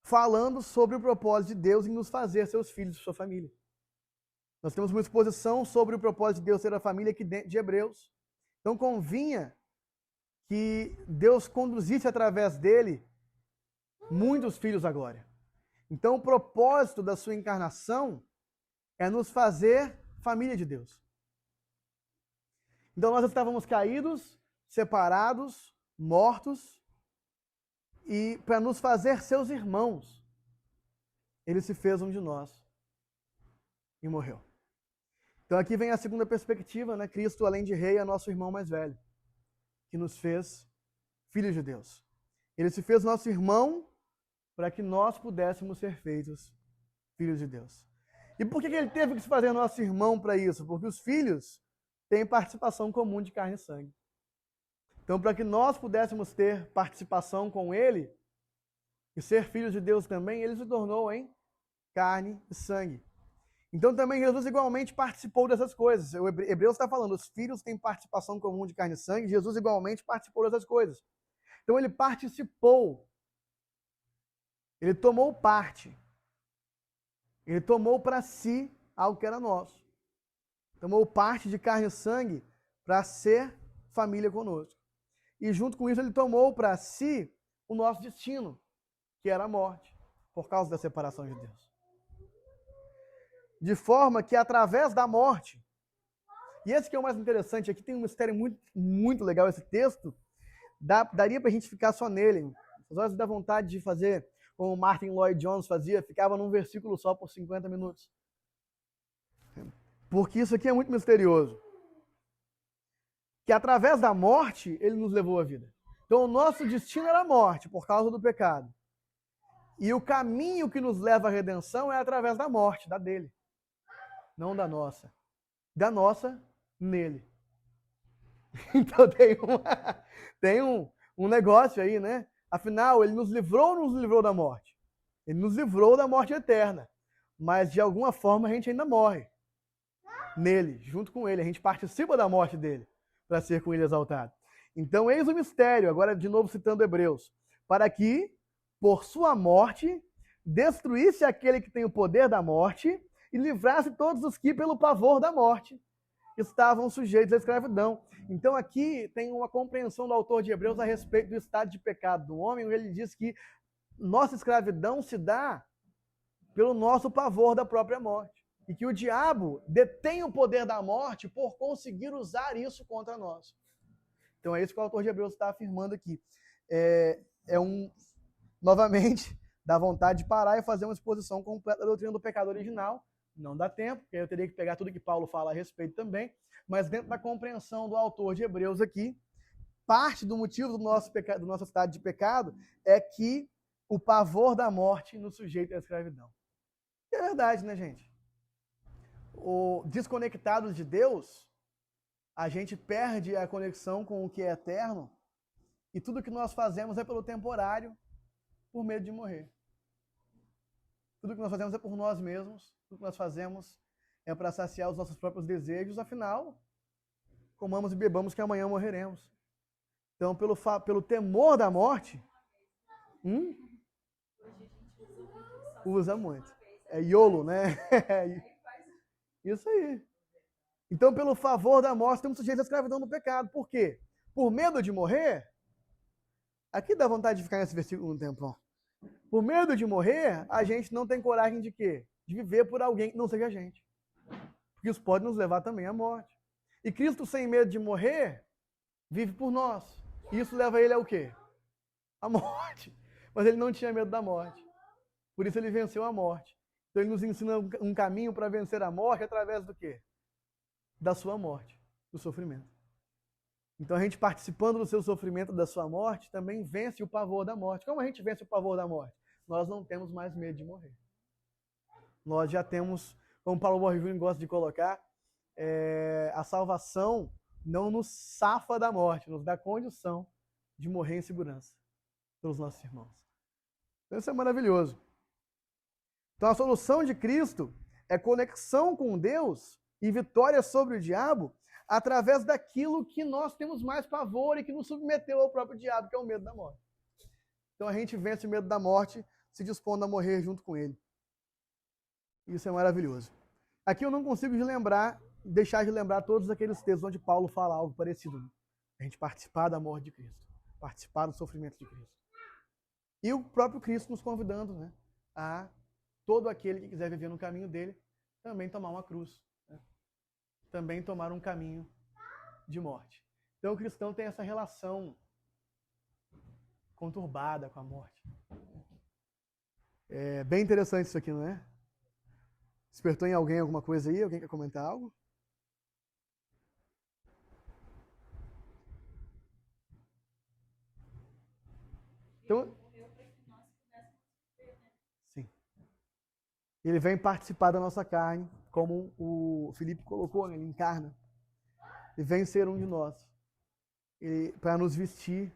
falando sobre o propósito de Deus em nos fazer seus filhos de sua família. Nós temos uma exposição sobre o propósito de Deus ser a família aqui de Hebreus. Então convinha que Deus conduzisse através dele muitos filhos à glória. Então o propósito da sua encarnação é nos fazer família de Deus. Então nós estávamos caídos, separados, mortos, e para nos fazer seus irmãos, ele se fez um de nós e morreu. Então aqui vem a segunda perspectiva, né? Cristo, além de rei, é nosso irmão mais velho, que nos fez filhos de Deus. Ele se fez nosso irmão para que nós pudéssemos ser feitos filhos de Deus. E por que ele teve que se fazer nosso irmão para isso? Porque os filhos têm participação comum de carne e sangue. Então, para que nós pudéssemos ter participação com ele e ser filhos de Deus também, ele se tornou em carne e sangue. Então também Jesus igualmente participou dessas coisas. O Hebreus está falando, os filhos têm participação comum de carne e sangue, Jesus igualmente participou dessas coisas. Então ele participou, ele tomou parte, ele tomou para si algo que era nosso. Tomou parte de carne e sangue para ser família conosco. E junto com isso ele tomou para si o nosso destino, que era a morte, por causa da separação de Deus. De forma que através da morte, e esse que é o mais interessante, aqui tem um mistério muito, muito legal esse texto, daria para a gente ficar só nele. Às vezes dá vontade de fazer como Martin Lloyd Jones fazia, ficava num versículo só por 50 minutos. Porque isso aqui é muito misterioso. Que através da morte, ele nos levou à vida. Então o nosso destino era a morte, por causa do pecado. E o caminho que nos leva à redenção é através da morte, da dele. Não da nossa. Da nossa, nele. Então tem um negócio aí, né? Afinal, ele nos livrou ou não nos livrou da morte? Ele nos livrou da morte eterna. Mas de alguma forma a gente ainda morre. Nele, junto com ele. A gente participa da morte dele para ser com ele exaltado. Então, eis o mistério, agora de novo citando Hebreus, para que, por sua morte, destruísse aquele que tem o poder da morte e livrasse todos os que, pelo pavor da morte, estavam sujeitos à escravidão. Então, aqui tem uma compreensão do autor de Hebreus a respeito do estado de pecado do homem, onde ele diz que nossa escravidão se dá pelo nosso pavor da própria morte. E que o diabo detém o poder da morte por conseguir usar isso contra nós. Então é isso que o autor de Hebreus está afirmando aqui. Novamente, dá vontade de parar e fazer uma exposição completa da doutrina do pecado original. Não dá tempo, porque eu teria que pegar tudo que Paulo fala a respeito também. Mas dentro da compreensão do autor de Hebreus aqui, parte do motivo do nosso estado de pecado é que o pavor da morte nos sujeita à escravidão. E é verdade, né, gente? Desconectados de Deus, a gente perde a conexão com o que é eterno e tudo que nós fazemos é pelo temporário, por medo de morrer. Tudo que nós fazemos é por nós mesmos, tudo que nós fazemos é para saciar os nossos próprios desejos, afinal, comamos e bebamos que amanhã morreremos. Então, pelo temor da morte, usa muito. É YOLO, né? Isso aí. Então, pelo favor da morte, estamos sujeitos à escravidão do pecado. Por quê? Por medo de morrer? Aqui dá vontade de ficar nesse versículo um tempão. Por medo de morrer, a gente não tem coragem de quê? De viver por alguém que não seja a gente. Porque isso pode nos levar também à morte. E Cristo, sem medo de morrer, vive por nós. E isso leva ele ao quê? A morte. Mas ele não tinha medo da morte. Por isso ele venceu a morte. Então ele nos ensina um caminho para vencer a morte através do quê? Da sua morte, do sofrimento. Então a gente participando do seu sofrimento, da sua morte, também vence o pavor da morte. Como a gente vence o pavor da morte? Nós não temos mais medo de morrer. Nós já temos, como Paulo Borges Júnior gosta de colocar, a salvação não nos safa da morte, nos dá condição de morrer em segurança pelos nossos irmãos. Então isso é maravilhoso. Então a solução de Cristo é conexão com Deus e vitória sobre o diabo através daquilo que nós temos mais pavor e que nos submeteu ao próprio diabo, que é o medo da morte. Então a gente vence o medo da morte se dispondo a morrer junto com ele. Isso é maravilhoso. Aqui eu não consigo deixar de lembrar todos aqueles textos onde Paulo fala algo parecido. A gente participar da morte de Cristo, participar do sofrimento de Cristo. E o próprio Cristo nos convidando, né, a todo aquele que quiser viver no caminho dele, também tomar uma cruz. Né? Também tomar um caminho de morte. Então o cristão tem essa relação conturbada com a morte. É bem interessante isso aqui, não é? Despertou em alguém alguma coisa aí? Alguém quer comentar algo? Então, sim. Ele vem participar da nossa carne, como o Felipe colocou, né? Ele encarna. Ele vem ser um de nós, para nos vestir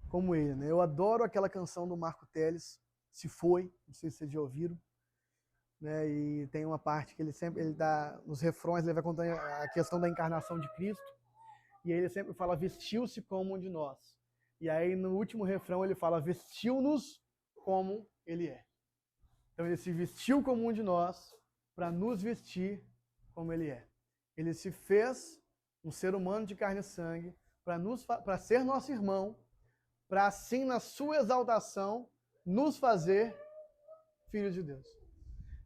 como ele. Né? Eu adoro aquela canção do Marco Teles, Se Foi, não sei se vocês já ouviram. Né? E tem uma parte que ele dá, nos refrões, ele vai contando a questão da encarnação de Cristo, e ele sempre fala, vestiu-se como um de nós. E aí no último refrão ele fala, vestiu-nos como ele é. Então ele se vestiu como um de nós para nos vestir como ele é. Ele se fez um ser humano de carne e sangue para ser nosso irmão, para assim na sua exaltação nos fazer filhos de Deus.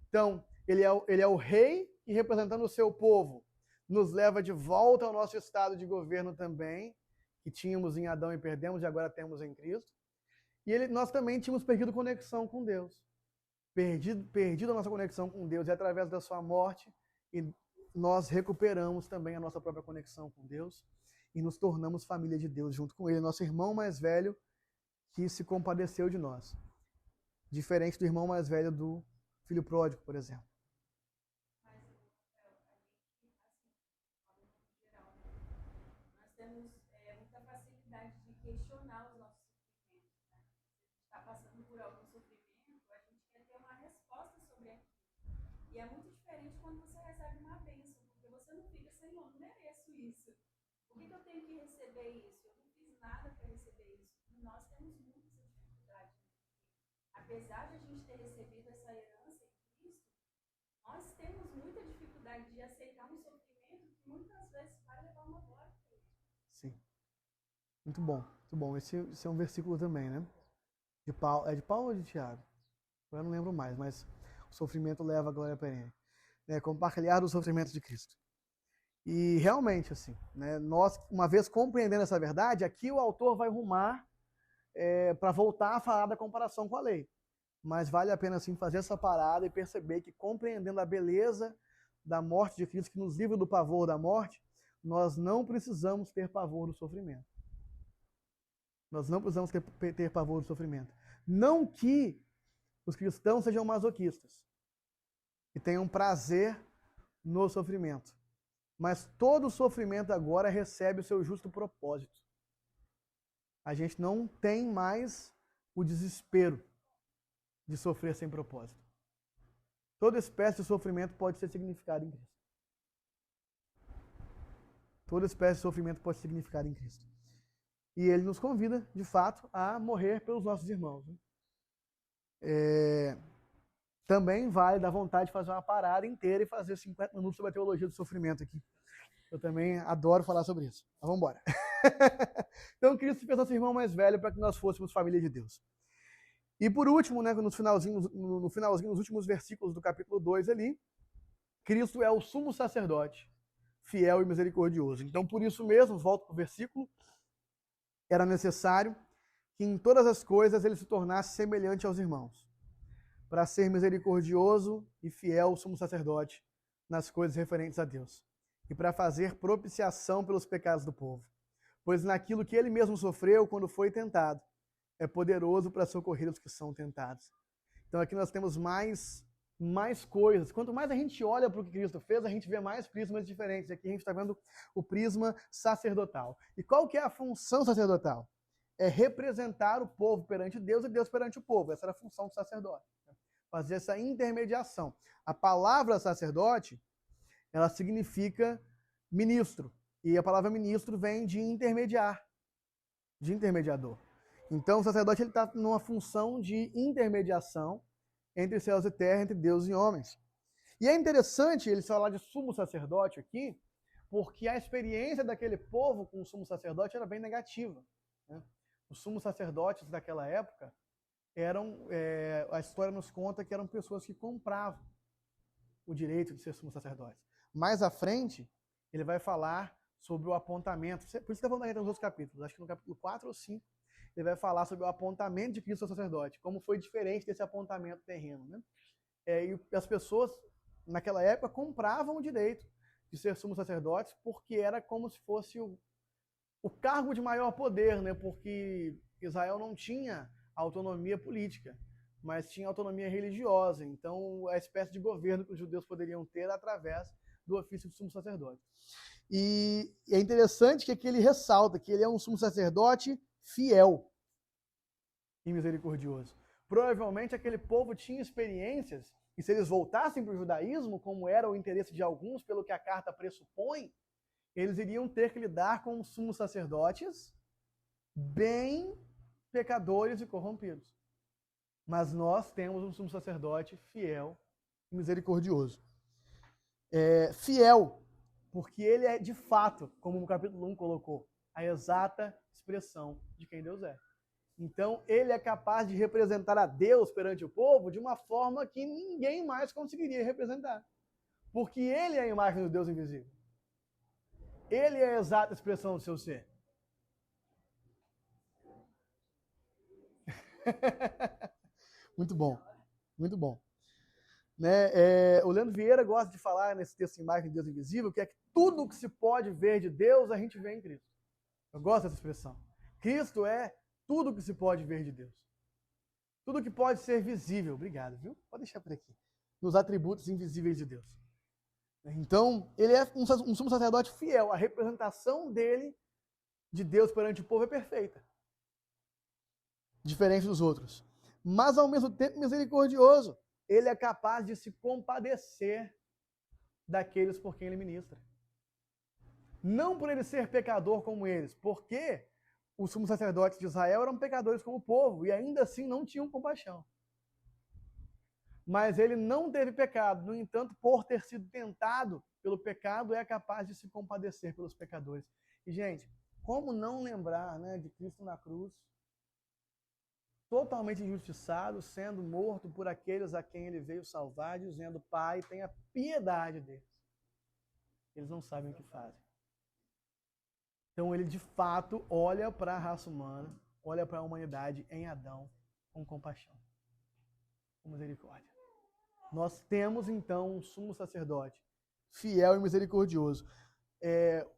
Então ele é o rei que, representando o seu povo, nos leva de volta ao nosso estado de governo também, que tínhamos em Adão e perdemos e agora temos em Cristo. E nós também tínhamos perdido conexão com Deus. Perdido a nossa conexão com Deus. E através da sua morte, nós recuperamos também a nossa própria conexão com Deus e nos tornamos família de Deus junto com Ele. Nosso irmão mais velho que se compadeceu de nós. Diferente do irmão mais velho do filho pródigo, por exemplo. Temos muita facilidade de questionar os nossos sofrimentos. Né? Se a gente está passando por algum sofrimento, a gente quer ter uma resposta sobre aquilo. E é muito diferente quando você recebe uma bênção, porque você não fica, Senhor, não mereço isso. Por que eu tenho que receber isso? Eu não fiz nada para receber isso. E nós temos muita dificuldade. Apesar de a gente ter recebido essa herança em Cristo, nós temos muita dificuldade de aceitar um sofrimento que muitas vezes vai levar uma glória. Sim. Muito bom, muito bom. Esse é um versículo também, né? De Paulo, é de Paulo ou de Tiago? Eu não lembro mais, mas o sofrimento leva a glória perene. Compartilhar dos sofrimentos de Cristo. E realmente, assim, né, nós, uma vez compreendendo essa verdade, aqui o autor vai rumar para voltar a falar da comparação com a lei. Mas vale a pena, assim, fazer essa parada e perceber que, compreendendo a beleza da morte de Cristo, que nos livra do pavor da morte, nós não precisamos ter pavor do sofrimento. Nós não precisamos ter pavor do sofrimento. Não que os cristãos sejam masoquistas e tenham prazer no sofrimento. Mas todo sofrimento agora recebe o seu justo propósito. A gente não tem mais o desespero de sofrer sem propósito. Toda espécie de sofrimento pode ser significada em Cristo. Toda espécie de sofrimento pode ser significada em Cristo. E Ele nos convida, de fato, a morrer pelos nossos irmãos. Também vale dar vontade de fazer uma parada inteira e fazer 50 minutos sobre a teologia do sofrimento aqui. Eu também adoro falar sobre isso. Mas vamos embora. Então, Cristo fez nosso irmão mais velho para que nós fôssemos família de Deus. E por último, né, no finalzinho, nos últimos versículos do capítulo 2 ali, Cristo é o sumo sacerdote, fiel e misericordioso. Então, por isso mesmo, volto para o versículo, era necessário que em todas as coisas ele se tornasse semelhante aos irmãos, para ser misericordioso e fiel sumo sacerdote nas coisas referentes a Deus, e para fazer propiciação pelos pecados do povo. Pois naquilo que ele mesmo sofreu quando foi tentado, é poderoso para socorrer os que são tentados. Então aqui nós temos mais coisas. Quanto mais a gente olha para o que Cristo fez, a gente vê mais prismas diferentes. Aqui a gente está vendo o prisma sacerdotal. E qual que é a função sacerdotal? É representar o povo perante Deus e Deus perante o povo. Essa era a função do sacerdote. Fazer essa intermediação. A palavra sacerdote, ela significa ministro. E a palavra ministro vem de intermediar, de intermediador. Então o sacerdote está numa função de intermediação entre céus e terra, entre Deus e homens. E é interessante ele falar de sumo sacerdote aqui, porque a experiência daquele povo com o sumo sacerdote era bem negativa. Né? Os sumos sacerdotes daquela época a história nos conta que eram pessoas que compravam o direito de ser sumo sacerdote. Mais à frente, ele vai falar sobre o apontamento. Por isso que está falando nos outros capítulos, acho que no capítulo 4 ou 5, ele vai falar sobre o apontamento de Cristo ao sacerdote, como foi diferente desse apontamento terreno. Né? E as pessoas, naquela época, compravam o direito de ser sumos sacerdotes, porque era como se fosse o cargo de maior poder, né? Porque Israel não tinha autonomia política, mas tinha autonomia religiosa. Então, a espécie de governo que os judeus poderiam ter através do ofício de sumo sacerdote. E é interessante que aqui ele ressalta que ele é um sumo sacerdote fiel e misericordioso. Provavelmente aquele povo tinha experiências, e se eles voltassem para o judaísmo, como era o interesse de alguns, pelo que a carta pressupõe, eles iriam ter que lidar com sumos sacerdotes bem pecadores e corrompidos. Mas nós temos um sumo sacerdote fiel e misericordioso. Fiel, porque ele é de fato, como no capítulo 1 colocou, a exata expressão de quem Deus é. Então, ele é capaz de representar a Deus perante o povo de uma forma que ninguém mais conseguiria representar. Porque ele é a imagem do Deus invisível. Ele é a exata expressão do seu ser. Muito bom, muito bom. Né? O Leandro Vieira gosta de falar nesse texto Imagem de Deus Invisível, que é que tudo que se pode ver de Deus, a gente vê em Cristo. Eu gosto dessa expressão. Cristo é tudo que se pode ver de Deus. Tudo que pode ser visível. Obrigado, viu? Pode deixar por aqui. Nos atributos invisíveis de Deus. Então, ele é um sumo sacerdote fiel. A representação dele, de Deus perante o povo, é perfeita. Diferente dos outros. Mas, ao mesmo tempo, misericordioso. Ele é capaz de se compadecer daqueles por quem ele ministra. Não por ele ser pecador como eles, porque os sumos sacerdotes de Israel eram pecadores como o povo, e ainda assim não tinham compaixão. Mas ele não teve pecado, no entanto, por ter sido tentado pelo pecado, é capaz de se compadecer pelos pecadores. E, gente, como não lembrar, né, de Cristo na cruz, totalmente injustiçado, sendo morto por aqueles a quem ele veio salvar, dizendo: Pai, tenha piedade deles. Eles não sabem o que fazem. Então ele, de fato, olha para a raça humana, olha para a humanidade em Adão com compaixão, com misericórdia. Nós temos, então, um sumo sacerdote fiel e misericordioso.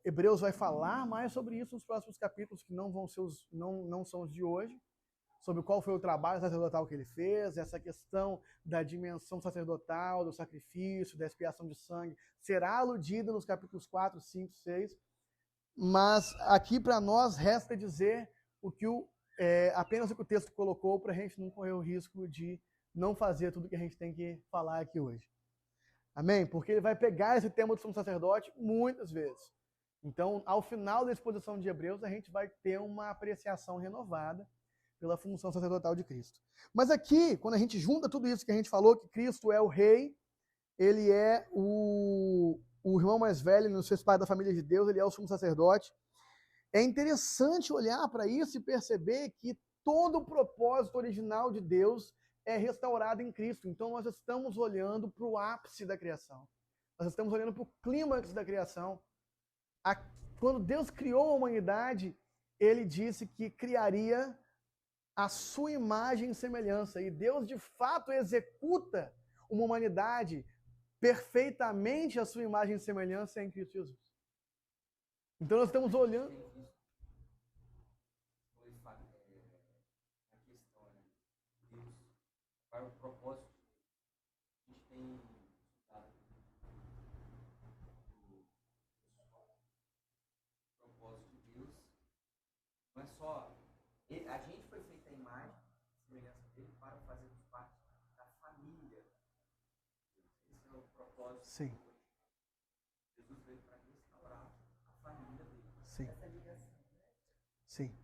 Hebreus vai falar mais sobre isso nos próximos capítulos, que não são os de hoje, sobre qual foi o trabalho sacerdotal que ele fez, essa questão da dimensão sacerdotal, do sacrifício, da expiação de sangue, será aludida nos capítulos 4, 5, 6, mas aqui para nós resta dizer apenas o que o texto colocou, para a gente não correr o risco de não fazer tudo que a gente tem que falar aqui hoje. Amém? Porque ele vai pegar esse tema do sumo sacerdote muitas vezes. Então, ao final da exposição de Hebreus, a gente vai ter uma apreciação renovada pela função sacerdotal de Cristo. Mas aqui, quando a gente junta tudo isso que a gente falou, que Cristo é o rei, ele é o irmão mais velho, não fez parte da família de Deus, ele é o sumo sacerdote. É interessante olhar para isso e perceber que todo o propósito original de Deus é restaurado em Cristo. Então nós estamos olhando para o ápice da criação. Nós estamos olhando para o clímax da criação. Quando Deus criou a humanidade, ele disse que criaria a sua imagem e semelhança. E Deus, de fato, executa uma humanidade perfeitamente a sua imagem e semelhança em Cristo Jesus. Então nós estamos olhando... Qual é o propósito? A gente tem estudado o propósito de Deus. Não é só... A gente foi feita a imagem, a semelhança dele, para fazer parte da família. Esse é o propósito. Sim. Jesus veio para restaurar a família dele. Sim. Sim.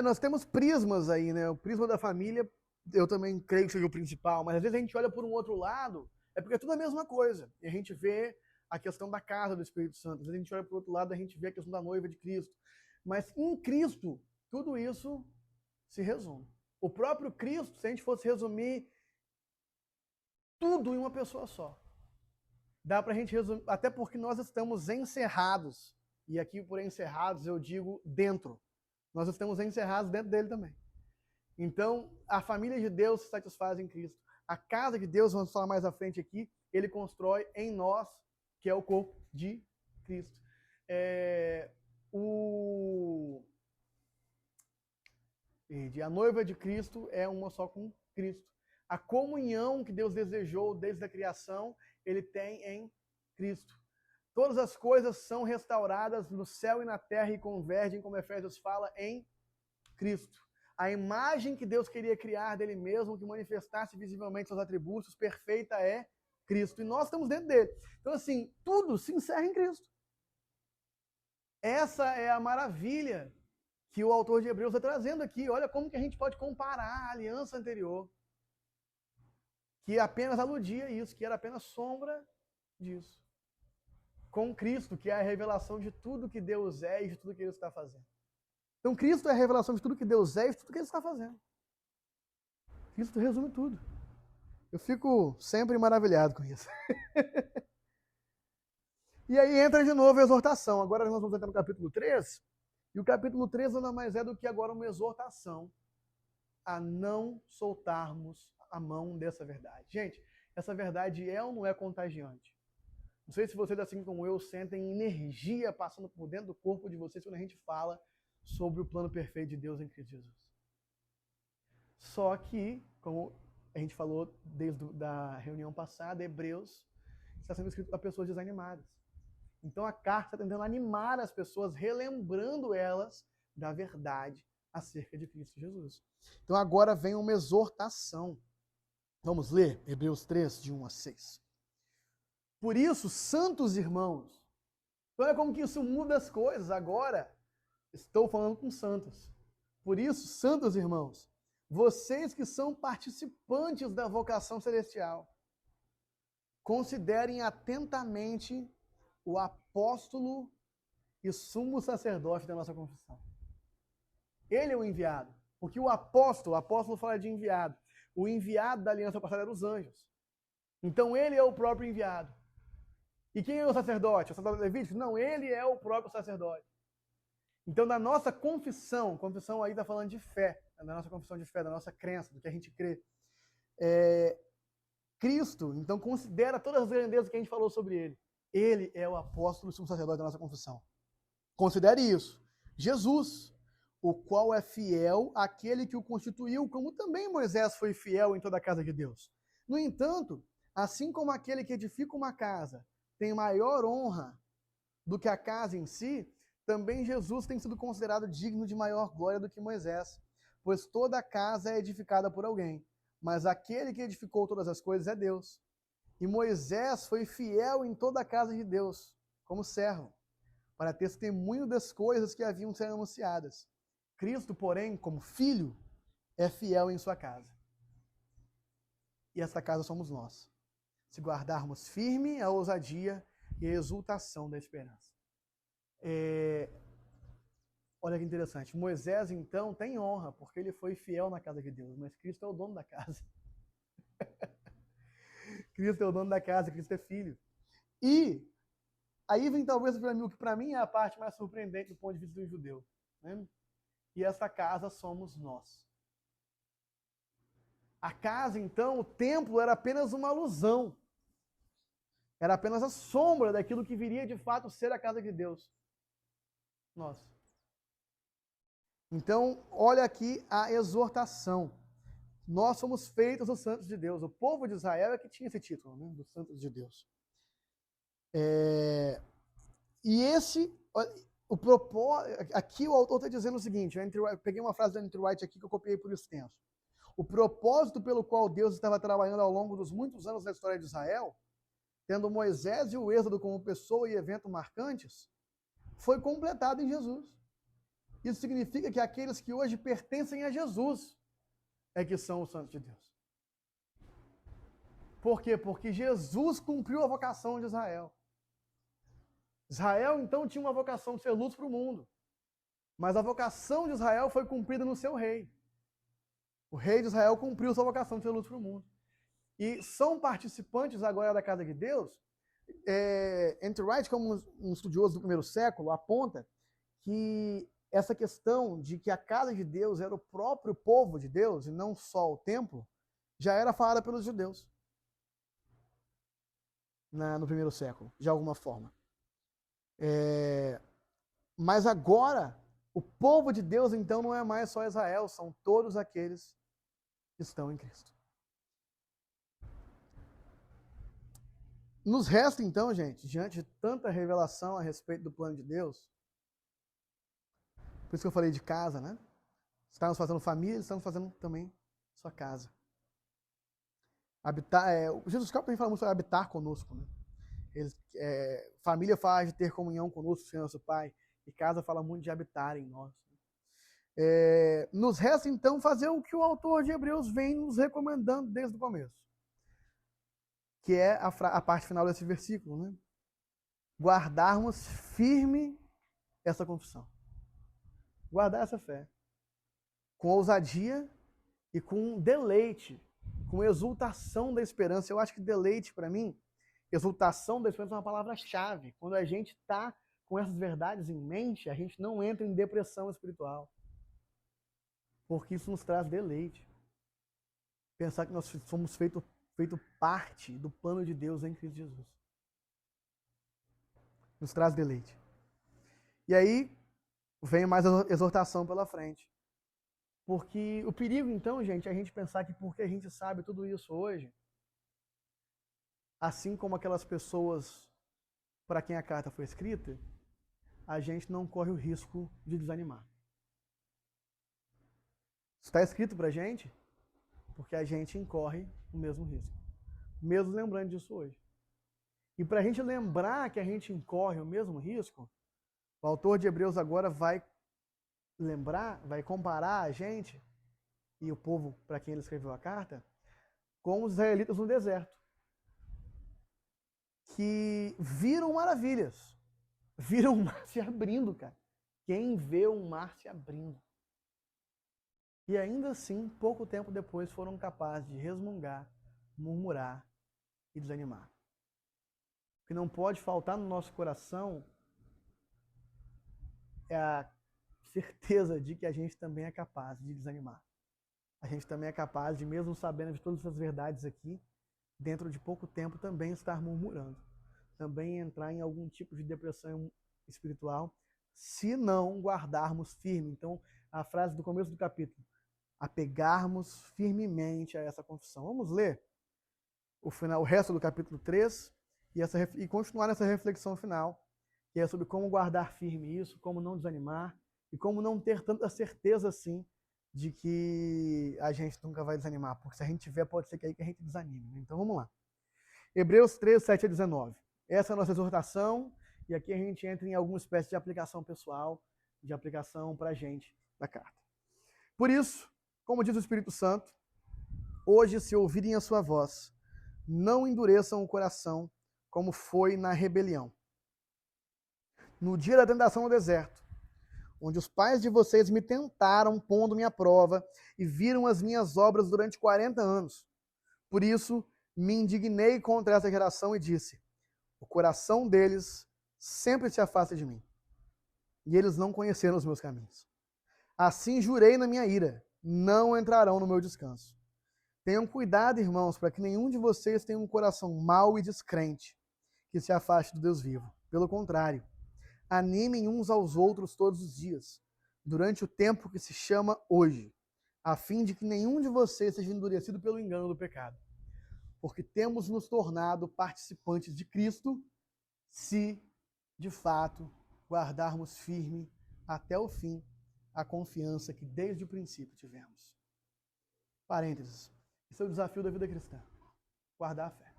Nós temos prismas aí, né? O prisma da família, eu também creio que seja o principal, mas às vezes a gente olha por um outro lado, é porque é tudo a mesma coisa. E a gente vê a questão da casa do Espírito Santo. Às vezes a gente olha por outro lado, a gente vê a questão da noiva de Cristo. Mas em Cristo, tudo isso se resume. O próprio Cristo, se a gente fosse resumir tudo em uma pessoa só, dá pra gente resumir, até porque nós estamos encerrados. E aqui por encerrados eu digo dentro. Nós estamos encerrados dentro dele também. Então, a família de Deus se satisfaz em Cristo. A casa de Deus, vamos falar mais à frente aqui, ele constrói em nós, que é o corpo de Cristo. A noiva de Cristo é uma só com Cristo. A comunhão que Deus desejou desde a criação, ele tem em Cristo. Todas as coisas são restauradas no céu e na terra e convergem, como Efésios fala, em Cristo. A imagem que Deus queria criar dele mesmo, que manifestasse visivelmente seus atributos, perfeita é Cristo. E nós estamos dentro dele. Então, assim, tudo se encerra em Cristo. Essa é a maravilha que o autor de Hebreus está trazendo aqui. Olha como que a gente pode comparar a aliança anterior, que apenas aludia isso, que era apenas sombra disso, com Cristo, que é a revelação de tudo que Deus é e de tudo que ele está fazendo. Então, Cristo é a revelação de tudo que Deus é e de tudo que ele está fazendo. Cristo resume tudo. Eu fico sempre maravilhado com isso. E aí entra de novo a exortação. Agora nós vamos entrar no capítulo 3. E o capítulo 3 nada mais é do que agora uma exortação a não soltarmos a mão dessa verdade. Gente, essa verdade é ou não é contagiante? Não sei se vocês, assim como eu, sentem energia passando por dentro do corpo de vocês quando a gente fala sobre o plano perfeito de Deus em Cristo Jesus. Só que, como a gente falou desde a reunião passada, Hebreus está sendo escrito para pessoas desanimadas. Então a carta está tentando animar as pessoas, relembrando elas da verdade acerca de Cristo Jesus. Então agora vem uma exortação. Vamos ler Hebreus 3, de 1 a 6. Por isso, santos irmãos, olha como que isso muda as coisas. Agora estou falando com santos. Por isso, santos irmãos, vocês que são participantes da vocação celestial, considerem atentamente o apóstolo e sumo sacerdote da nossa confissão. Ele é o enviado, porque o apóstolo fala de enviado. O enviado da aliança passada era os anjos. Então ele é o próprio enviado. E quem é o sacerdote? O sacerdote levítico? Não, ele é o próprio sacerdote. Então, na nossa confissão aí está falando de fé, da nossa confissão de fé, da nossa crença, do que a gente crê. Cristo, então, considera todas as grandezas que a gente falou sobre ele. Ele é o apóstolo e sumo sacerdote da nossa confissão. Considere isso. Jesus, o qual é fiel àquele que o constituiu, como também Moisés foi fiel em toda a casa de Deus. No entanto, assim como aquele que edifica uma casa tem maior honra do que a casa em si, também Jesus tem sido considerado digno de maior glória do que Moisés, pois toda a casa é edificada por alguém, mas aquele que edificou todas as coisas é Deus. E Moisés foi fiel em toda a casa de Deus, como servo, para testemunho das coisas que haviam sido anunciadas. Cristo, porém, como filho, é fiel em sua casa. E essa casa somos nós, se guardarmos firme a ousadia e a exultação da esperança. Olha que interessante. Moisés, então, tem honra, porque ele foi fiel na casa de Deus, mas Cristo é o dono da casa. Cristo é o dono da casa, Cristo é filho. E aí vem talvez para mim, o que para mim é a parte mais surpreendente do ponto de vista do judeu. Né? E essa casa somos nós. A casa, então, o templo era apenas uma alusão. Era apenas a sombra daquilo que viria de fato ser a casa de Deus. Nós. Então, olha aqui a exortação. Nós somos feitos os santos de Deus. O povo de Israel é que tinha esse título, né? Dos santos de Deus. E esse, o propósito, aqui o autor está dizendo o seguinte, eu peguei uma frase da Andrew White aqui que eu copiei por extenso. O propósito pelo qual Deus estava trabalhando ao longo dos muitos anos da história de Israel, tendo Moisés e o Êxodo como pessoa e evento marcantes, foi completado em Jesus. Isso significa que aqueles que hoje pertencem a Jesus é que são os santos de Deus. Por quê? Porque Jesus cumpriu a vocação de Israel. Israel, então, tinha uma vocação de ser luz para o mundo. Mas a vocação de Israel foi cumprida no seu rei. O rei de Israel cumpriu sua vocação de ser luz para o mundo. E são participantes agora da casa de Deus. Andrew White, como um estudioso do primeiro século, aponta que essa questão de que a casa de Deus era o próprio povo de Deus e não só o templo, já era falada pelos judeus no primeiro século, de alguma forma. Mas agora, o povo de Deus, então, não é mais só Israel, são todos aqueles que estão em Cristo. Nos resta, então, gente, diante de tanta revelação a respeito do plano de Deus, por isso que eu falei de casa, né? Estamos fazendo família, estamos fazendo também sua casa. Habitar, Jesus também fala muito sobre habitar conosco, né? Família fala de ter comunhão conosco, Senhor nosso Pai, e casa fala muito de habitar em nós. Nos resta, então, fazer o que o autor de Hebreus vem nos recomendando desde o começo, que é a parte final desse versículo, né? Guardarmos firme essa confissão. Guardar essa fé. Com ousadia e com deleite, com exultação da esperança. Eu acho que deleite, para mim, exultação da esperança é uma palavra-chave. Quando a gente está com essas verdades em mente, a gente não entra em depressão espiritual. porque isso nos traz deleite. Pensar que nós somos feito parte do plano de Deus em Cristo Jesus. Nos traz deleite. E aí, vem mais exortação pela frente. Porque o perigo, então, gente, é a gente pensar que porque a gente sabe tudo isso hoje, assim como aquelas pessoas para quem a carta foi escrita, a gente não corre o risco de desanimar. Está escrito para a gente porque a gente incorre o mesmo risco. Mesmo lembrando disso hoje. E para a gente lembrar que a gente incorre o mesmo risco, o autor de Hebreus agora vai comparar a gente e o povo para quem ele escreveu a carta com os israelitas no deserto, que viram maravilhas, viram o mar se abrindo, cara. Quem vê o mar se abrindo? E ainda assim, pouco tempo depois, foram capazes de resmungar, murmurar e desanimar. O que não pode faltar no nosso coração é a certeza de que a gente também é capaz de desanimar. A gente também é capaz de, mesmo sabendo de todas essas verdades aqui, dentro de pouco tempo também estar murmurando. Também entrar em algum tipo de depressão espiritual, se não guardarmos firme. Então, a frase do começo do capítulo, apegarmos firmemente a essa confissão. Vamos ler o resto do capítulo 3 e continuar nessa reflexão final, que é sobre como guardar firme isso, como não desanimar e como não ter tanta certeza assim de que a gente nunca vai desanimar, porque se a gente tiver, pode ser que aí que a gente desanime. Então vamos lá. Hebreus 3, 7 a 19. Essa é a nossa exortação, e aqui a gente entra em alguma espécie de aplicação pessoal, de aplicação para a gente da carta. Por isso, como diz o Espírito Santo, hoje, se ouvirem a sua voz, não endureçam o coração como foi na rebelião. No dia da tentação no deserto, onde os pais de vocês me tentaram pondo-me à prova e viram as minhas obras durante 40 anos. Por isso, me indignei contra essa geração e disse, o coração deles sempre se afasta de mim, e eles não conheceram os meus caminhos. Assim jurei na minha ira, não entrarão no meu descanso. Tenham cuidado, irmãos, para que nenhum de vocês tenha um coração mau e descrente, que se afaste do Deus vivo. Pelo contrário, animem uns aos outros todos os dias, durante o tempo que se chama hoje, a fim de que nenhum de vocês seja endurecido pelo engano do pecado. Porque temos nos tornado participantes de Cristo, se, de fato, guardarmos firme até o fim a confiança que desde o princípio tivemos. Parênteses. Esse é o desafio da vida cristã. Guardar a fé.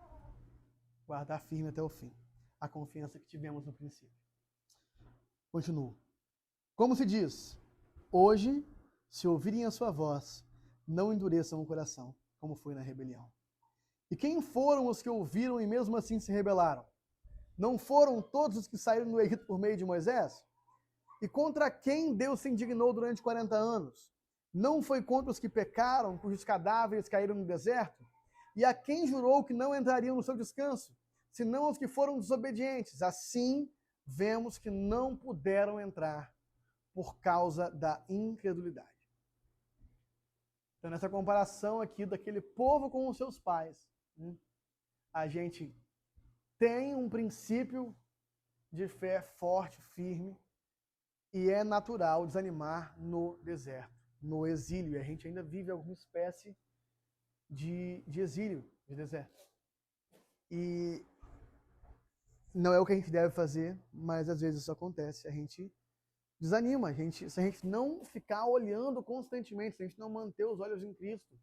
Guardar firme até o fim a confiança que tivemos no princípio. Continuo. Como se diz, hoje, se ouvirem a sua voz, não endureçam o coração, como foi na rebelião. E quem foram os que ouviram e mesmo assim se rebelaram? Não foram todos os que saíram do Egito por meio de Moisés? E contra quem Deus se indignou durante 40 anos? Não foi contra os que pecaram, cujos cadáveres caíram no deserto? E a quem jurou que não entrariam no seu descanso, senão os que foram desobedientes? Assim, vemos que não puderam entrar por causa da incredulidade. Então, nessa comparação aqui daquele povo com os seus pais, a gente tem um princípio de fé forte, firme, e é natural desanimar no deserto, no exílio. E a gente ainda vive alguma espécie de exílio, de deserto. E não é o que a gente deve fazer, mas às vezes isso acontece. A gente desanima. Se a gente não ficar olhando constantemente, se a gente não manter os olhos em Cristo,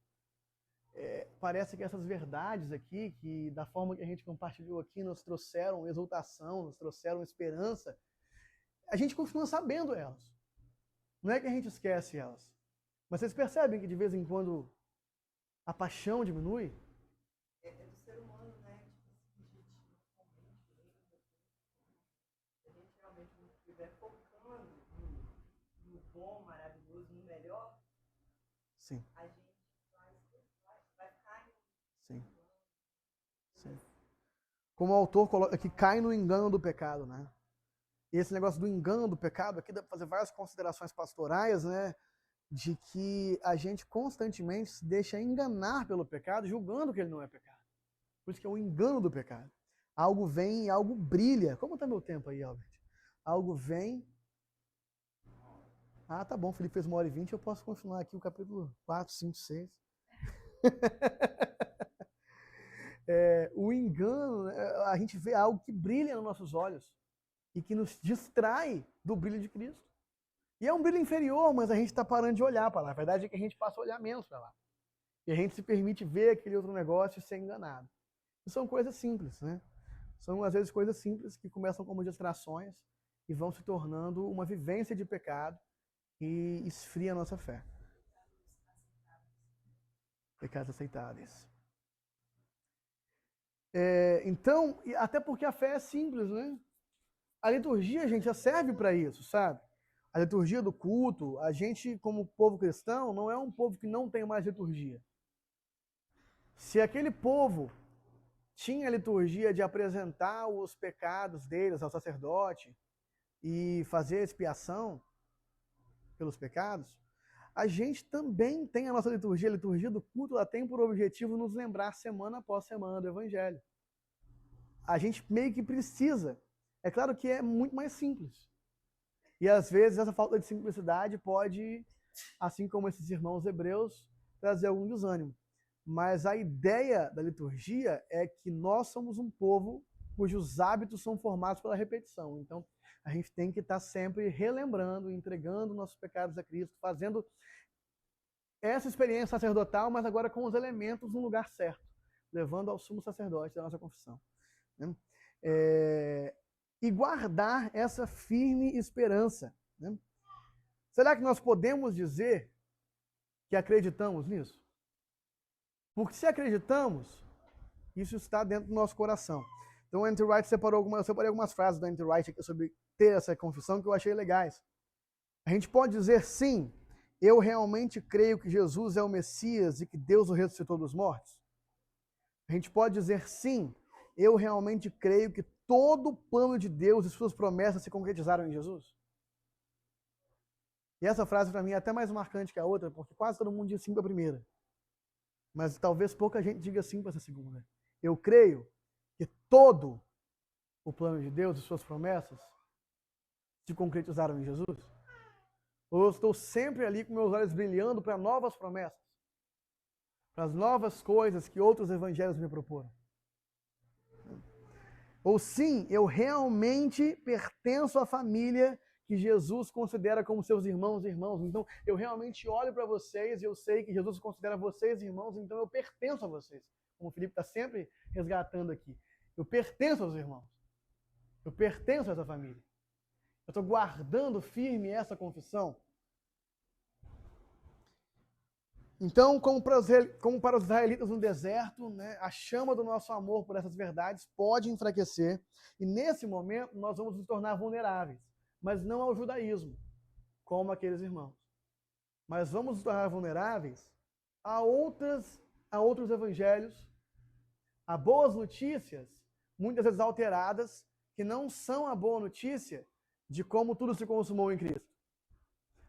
parece que essas verdades aqui, que da forma que a gente compartilhou aqui, nos trouxeram exultação, nos trouxeram esperança, a gente continua sabendo elas. Não é que a gente esquece elas. Mas vocês percebem que de vez em quando a paixão diminui? É do ser humano, né? Se a gente realmente não estiver focando no bom, maravilhoso, no melhor, Sim. a gente vai ficar Sim. Sim. Como o autor coloca, que cai no engano do pecado, né? E esse negócio do engano do pecado, aqui dá para fazer várias considerações pastorais, né? de que a gente constantemente se deixa enganar pelo pecado, julgando que ele não é pecado. Por isso que é o engano do pecado. Algo vem e algo brilha. Como está meu tempo aí, Albert? Algo vem... Ah, tá bom, o Felipe fez 1h20, eu posso continuar aqui o capítulo 4, 5, 6. O engano, a gente vê algo que brilha nos nossos olhos e que nos distrai do brilho de Cristo. E é um brilho inferior, mas a gente está parando de olhar para lá. A verdade é que a gente passa a olhar menos para lá. E a gente se permite ver aquele outro negócio e ser enganado. E são coisas simples, né? São, às vezes, coisas simples que começam como distrações e vão se tornando uma vivência de pecado e esfria a nossa fé. Pecados aceitáveis. Então, até porque a fé é simples, né? A liturgia, gente, já serve para isso, sabe? A liturgia do culto, a gente, como povo cristão, não é um povo que não tem mais liturgia. Se aquele povo tinha a liturgia de apresentar os pecados deles ao sacerdote e fazer expiação pelos pecados, a gente também tem a nossa liturgia. A liturgia do culto, ela tem por objetivo nos lembrar semana após semana do Evangelho. A gente meio que precisa. É claro que é muito mais simples. E às vezes essa falta de simplicidade pode, assim como esses irmãos hebreus, trazer algum desânimo. Mas a ideia da liturgia é que nós somos um povo cujos hábitos são formados pela repetição. Então, a gente tem que estar sempre relembrando, entregando nossos pecados a Cristo, fazendo essa experiência sacerdotal, mas agora com os elementos no lugar certo, levando ao sumo sacerdote da nossa confissão. Né? E guardar essa firme esperança. Né? Será que nós podemos dizer que acreditamos nisso? Porque se acreditamos, isso está dentro do nosso coração. Então, o N.T. Wright eu separei algumas frases do N.T. Wright aqui sobre ter essa confissão que eu achei legais. A gente pode dizer, sim, eu realmente creio que Jesus é o Messias e que Deus o ressuscitou dos mortos. A gente pode dizer, sim, eu realmente creio que todo o plano de Deus e suas promessas se concretizaram em Jesus. E essa frase, para mim, é até mais marcante que a outra, porque quase todo mundo diz sim para a primeira. Mas talvez pouca gente diga sim para essa segunda. Eu creio que todo o plano de Deus e suas promessas se concretizaram em Jesus. Ou eu estou sempre ali com meus olhos brilhando para novas promessas, para as novas coisas que outros evangelhos me proporam. Ou sim, eu realmente pertenço à família que Jesus considera como seus irmãos e irmãos. Então, eu realmente olho para vocês e eu sei que Jesus considera vocês irmãos, então eu pertenço a vocês. Como o Felipe está sempre resgatando aqui. Eu pertenço aos irmãos. Eu pertenço a essa família. Eu estou guardando firme essa confissão. Então, como para os israelitas no deserto, né, a chama do nosso amor por essas verdades pode enfraquecer. E nesse momento, nós vamos nos tornar vulneráveis. Mas não ao judaísmo, como aqueles irmãos. Mas vamos nos tornar vulneráveis a outros evangelhos, a boas notícias, muitas vezes alteradas, que não são a boa notícia de como tudo se consumou em Cristo.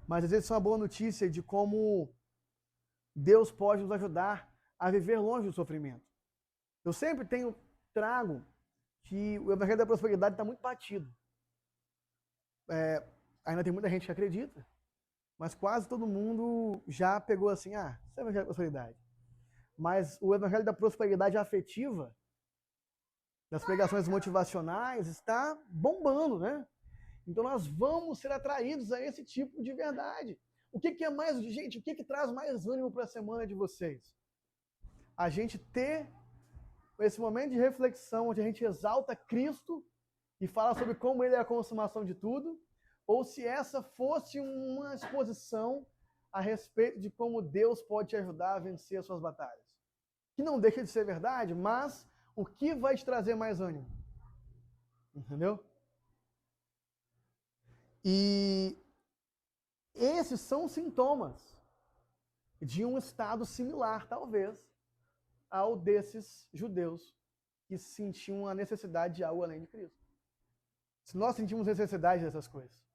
Mas às vezes são a boa notícia de como Deus pode nos ajudar a viver longe do sofrimento. Eu sempre trago que o evangelho da prosperidade está muito batido. Ainda tem muita gente que acredita, mas quase todo mundo já pegou assim, isso é o evangelho da prosperidade. Mas o evangelho da prosperidade afetiva, das pregações motivacionais, está bombando, né? Então nós vamos ser atraídos a esse tipo de verdade. O que é mais, gente, o que traz mais ânimo para a semana de vocês? A gente ter esse momento de reflexão, onde a gente exalta Cristo e fala sobre como ele é a consumação de tudo, ou se essa fosse uma exposição a respeito de como Deus pode te ajudar a vencer as suas batalhas. Que não deixa de ser verdade, mas o que vai te trazer mais ânimo? Entendeu? E esses são sintomas de um estado similar, talvez, ao desses judeus que sentiam a necessidade de algo além de Cristo. Se nós sentimos necessidade dessas coisas.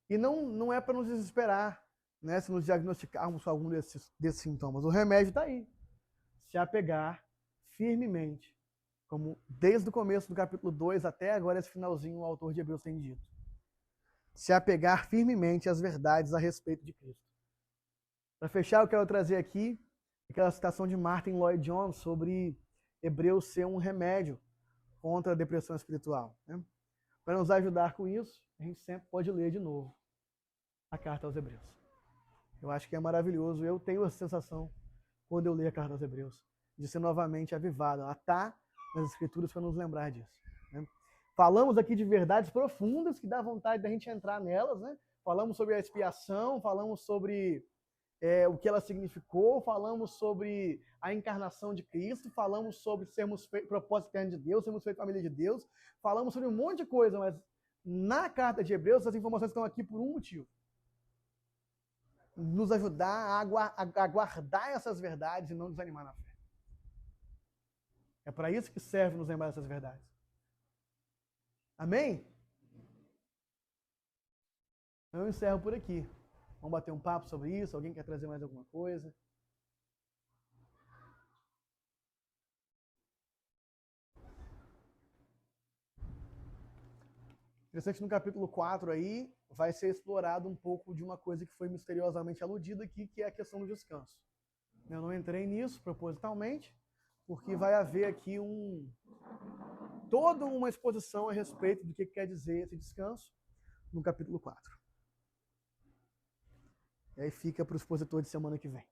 E não é para nos desesperar, né, se nos diagnosticarmos com algum desses sintomas. O remédio está aí. Se apegar firmemente, como desde o começo do capítulo 2 até agora esse finalzinho o autor de Hebreus tem dito. Se apegar firmemente às verdades a respeito de Cristo. Para fechar, eu quero trazer aqui aquela citação de Martin Lloyd Jones sobre Hebreus ser um remédio contra a depressão espiritual. Né? Para nos ajudar com isso, a gente sempre pode ler de novo a carta aos Hebreus. Eu acho que é maravilhoso. Eu tenho essa sensação, quando eu leio a carta aos Hebreus, de ser novamente avivado. Ela está nas Escrituras para nos lembrar disso. Né? Falamos aqui de verdades profundas que dá vontade da gente entrar nelas. Né? Falamos sobre a expiação, falamos sobre o que ela significou, falamos sobre a encarnação de Cristo, falamos sobre sermos propósito eterno de Deus, sermos feitos família de Deus, falamos sobre um monte de coisa, mas na carta de Hebreus essas informações estão aqui por um motivo. Nos ajudar a guardar essas verdades e não desanimar na fé. É para isso que serve nos lembrar dessas verdades. Amém? Eu encerro por aqui. Vamos bater um papo sobre isso? Alguém quer trazer mais alguma coisa? Interessante, no capítulo 4 aí, vai ser explorado um pouco de uma coisa que foi misteriosamente aludida aqui, que é a questão do descanso. Eu não entrei nisso propositalmente, porque vai haver aqui toda uma exposição a respeito do que quer dizer esse descanso no capítulo 4. E aí fica para o expositor de semana que vem.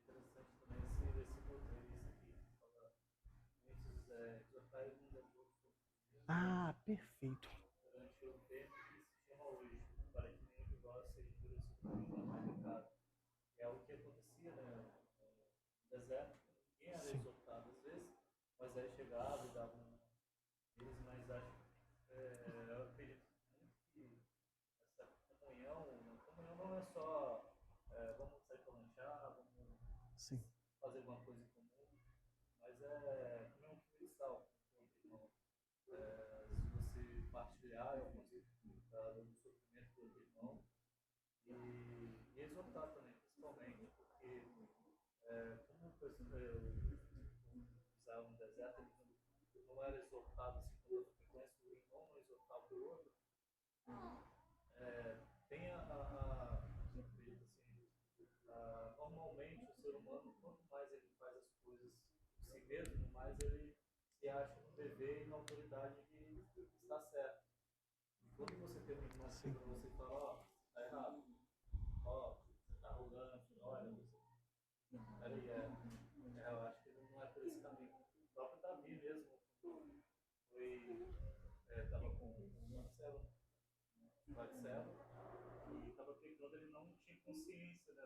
Interessante também esse versículo 3 aqui, fala Ah, perfeito. durante o tempo que se chama hoje, para que nenhum de vós seja endurecido no pecado. É o que acontecia, né, no deserto, ninguém era exortado às vezes, mas aí chegava e dava eles, mas acho, eu acredito muito que essa comunhão não é só vamos sair para lanchar, vamos Sim. fazer alguma coisa em comum, mas é comer um cristal com o irmão. Se você partilhar do sofrimento do outro irmão e exortar também, principalmente, porque como usavam no deserto, ele não era exortado assim com outra frequência, o irmão não exortava o outro. Tem normalmente o ser humano, quanto mais ele faz as coisas por si mesmo, mais ele se acha no dever e na autoridade de estar certo. Quando você tem um irmão que chega pra você e fala, ó, tá errado, ó, você tá arrogante, olha, peraí, eu acho que não é por esse caminho. O próprio Davi mesmo tava com Marcelo, e estava pecando, ele não tinha consciência, né?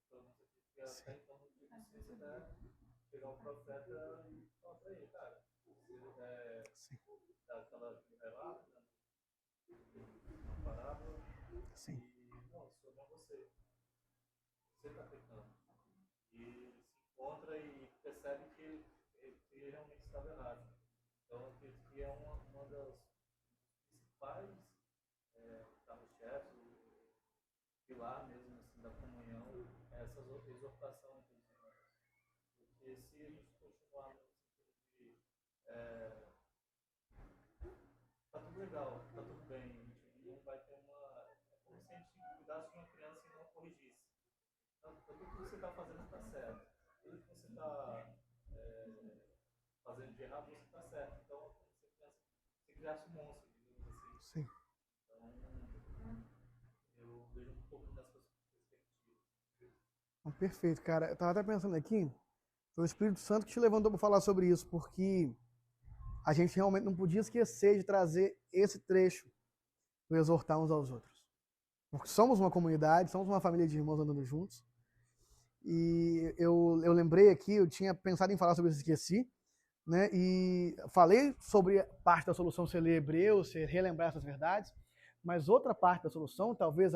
Então, até então não tinha consciência até chegar o profeta e falar para ele, cara, dá aquela relato, né? Uma parábola. Sim. E, não, isso não é você. Você está pecando. E ele se encontra e percebe que ele realmente estava errado. Então, acredito que é uma das principais carro-chefes, pilar mesmo assim, da comunhão, essa exortação entre os irmãos. Porque se a gente continuar no sentido de tá tudo legal, tá tudo bem, a gente não vai ter é como se a gente cuidasse de uma criança e não a corrigisse. Então, tudo que você está fazendo está certo. Tudo que você está fazendo de errado, você está certo. Então, você criasse um monstro, digamos assim. Sim. Então, eu vejo um pouco dessas perspectivas. Perfeito, cara. Eu estava até pensando aqui, foi o Espírito Santo que te levantou para falar sobre isso, porque a gente realmente não podia esquecer de trazer esse trecho para exortar uns aos outros. Porque somos uma comunidade, somos uma família de irmãos andando juntos. E eu lembrei aqui, eu tinha pensado em falar sobre isso, esqueci, né? E falei sobre parte da solução ser ler Hebreus, ser relembrar essas verdades, mas outra parte da solução, talvez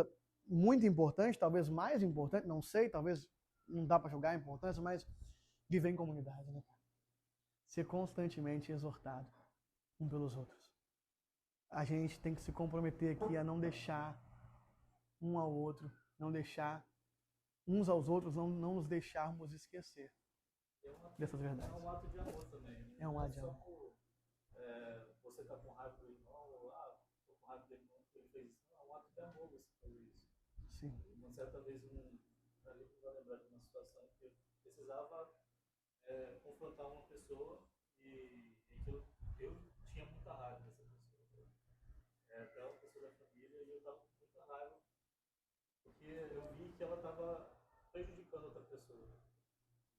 muito importante, talvez mais importante, não sei, talvez não dá para julgar a importância, mas viver em comunidade, né? Ser constantemente exortado um pelos outros. A gente tem que se comprometer aqui a não deixar um ao outro não deixar uns aos outros, não nos deixarmos esquecer dessas verdades. É um ato de amor também. Né? É um ato de amor. Você tá com raiva do irmão, ou tô com raiva do irmão que ele fez isso. Não, é um ato de amor você fazer isso. Sim. Uma certa vez, ali não vou lembrar de uma situação que eu precisava confrontar uma pessoa e que eu tinha muita raiva dessa pessoa. Até uma pessoa da família, e eu tava com muita raiva porque eu vi que ela estava prejudicando outra pessoa.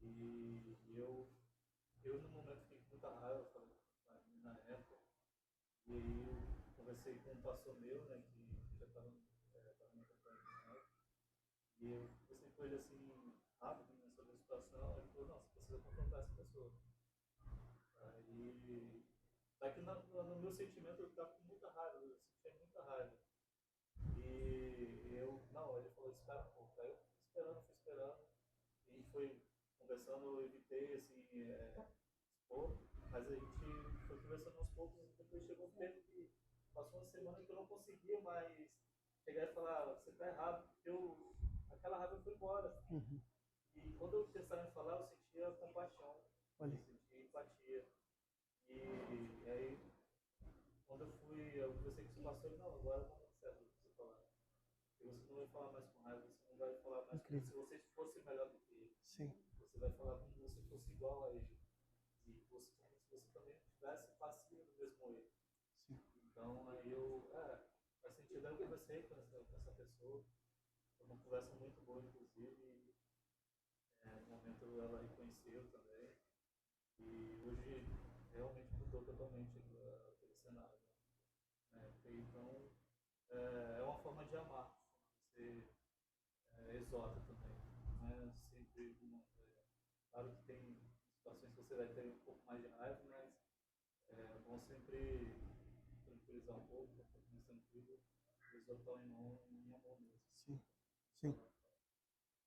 E eu no momento fiquei com muita raiva, falei na época, e aí eu conversei com um pastor meu, né, que já estava me acompanhando, né, e eu conversei com ele assim, rápido, né, sobre a situação, ele falou, não, você precisa confrontar essa pessoa. Aí, daqui no meu sentimento, eu estava com muita raiva, eu sentia muita raiva. E eu, na hora, ele falou, espera um pouco. Aí eu fui esperando, e a gente foi conversando, eu evitei, assim, expor, mas a gente foi conversando aos poucos, e depois chegou um tempo que passou uma semana que eu não conseguia mais chegar e falar, você tá errado, porque aquela raiva foi embora. Uhum. E quando eu pensava em falar, eu sentia compaixão, eu sentia empatia. E aí, quando eu conversei com esse pastor, não, agora não é certo você falar. Porque você não vai falar mais com raiva, você não vai falar mais como se você fosse melhor do que ele. Sim. Você vai falar como se você fosse igual a ele. E como se você também tivesse passivo do mesmo erro. Sim. Então, aí faz sentido. Aí eu conversei com essa pessoa. Foi uma conversa muito boa, inclusive. No momento ela reconheceu também. E hoje realmente mudou totalmente aquele cenário. Né? Então, é uma forma de amar. Você exorta também. Não é sempre claro que tem situações que você vai ter um pouco mais de raiva, mas é bom sempre tranquilizar um pouco, um pouco mais tranquilo, exortar o irmão em amor mesmo. Sim. Sim.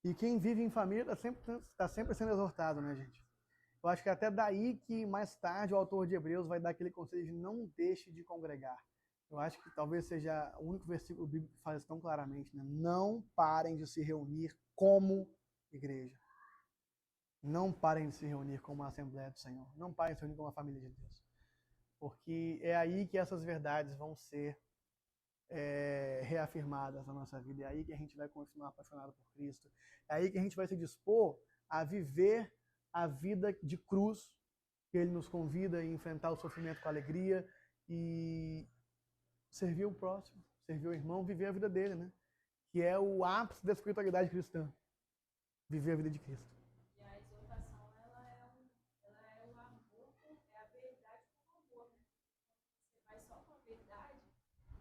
E quem vive em família está sempre sendo exortado, né, gente? Eu acho que é até daí que mais tarde o autor de Hebreus vai dar aquele conselho de não deixe de congregar. Eu acho que talvez seja o único versículo bíblico que fala isso tão claramente, né? Não parem de se reunir como igreja. Não parem de se reunir como a Assembleia do Senhor. Não parem de se reunir como a família de Deus. Porque é aí que essas verdades vão ser reafirmadas na nossa vida. É aí que a gente vai continuar apaixonado por Cristo. É aí que a gente vai se dispor a viver a vida de cruz, que Ele nos convida a enfrentar o sofrimento com alegria e servir o próximo, servir o irmão, viver a vida dele, né? Que é o ápice da espiritualidade cristã. Viver a vida de Cristo. E a exortação, ela é o amor, é a verdade com amor, né? Você vai só com a verdade,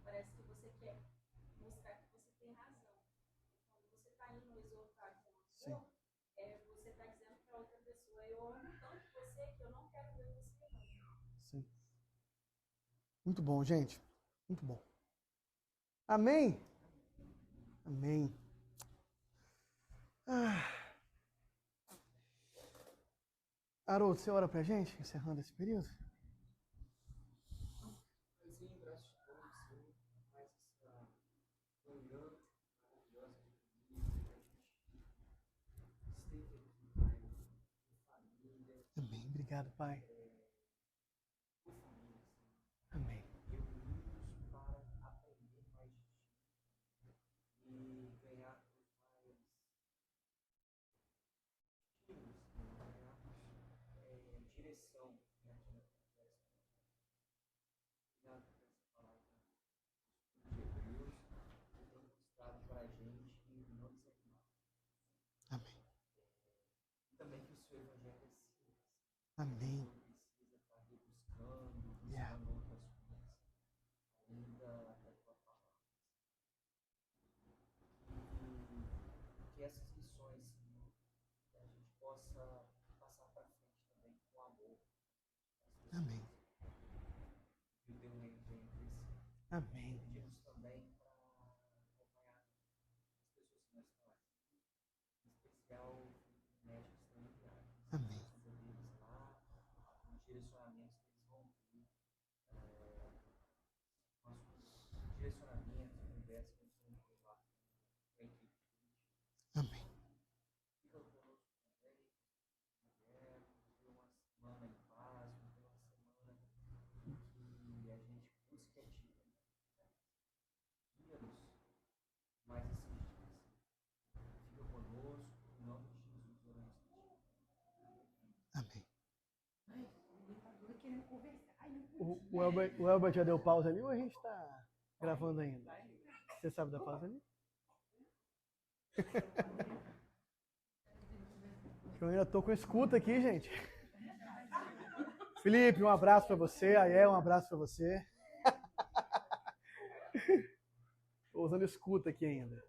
parece que você quer mostrar que você tem razão. Quando você está indo exortar com amor, você está dizendo para outra pessoa, eu amo tanto você que eu não quero ver você errando. Sim. Muito bom, gente. Muito bom. Amém? Amém. Haroldo, você ora pra gente, encerrando esse período? Sim, gratidão, sim, mais essa manhã maravilhosa de vida, que a gente esteve aqui, Pai, em família. Amém. Obrigado, Pai. Por família, Senhor. Amém. Reunimos para aprender mais de Ti e ganharmos mais estímulos, ganharmos direção aqui na conversa. Obrigado por essa palavra de Hebreus que tem mostrado para a gente e não desanimar. Amém. E também que o seu evangelho é simples. Amém. Não precisa estar buscando outras coisas, ainda da tua palavra. E que essas lições, Senhor, que a gente possa passar para frente também com amor. Amém. Que o teu reino venha crescer. Amém. Pedimos também para acompanhar as pessoas que nós estão aqui, em especial médicos também. Amém. Deles lá, O Elbert já deu pausa ali ou a gente tá gravando ainda? Você sabe da pausa ali? Eu ainda tô com escuta aqui, gente. Felipe, um abraço pra você. Aé, um abraço pra você. Tô usando escuta aqui ainda.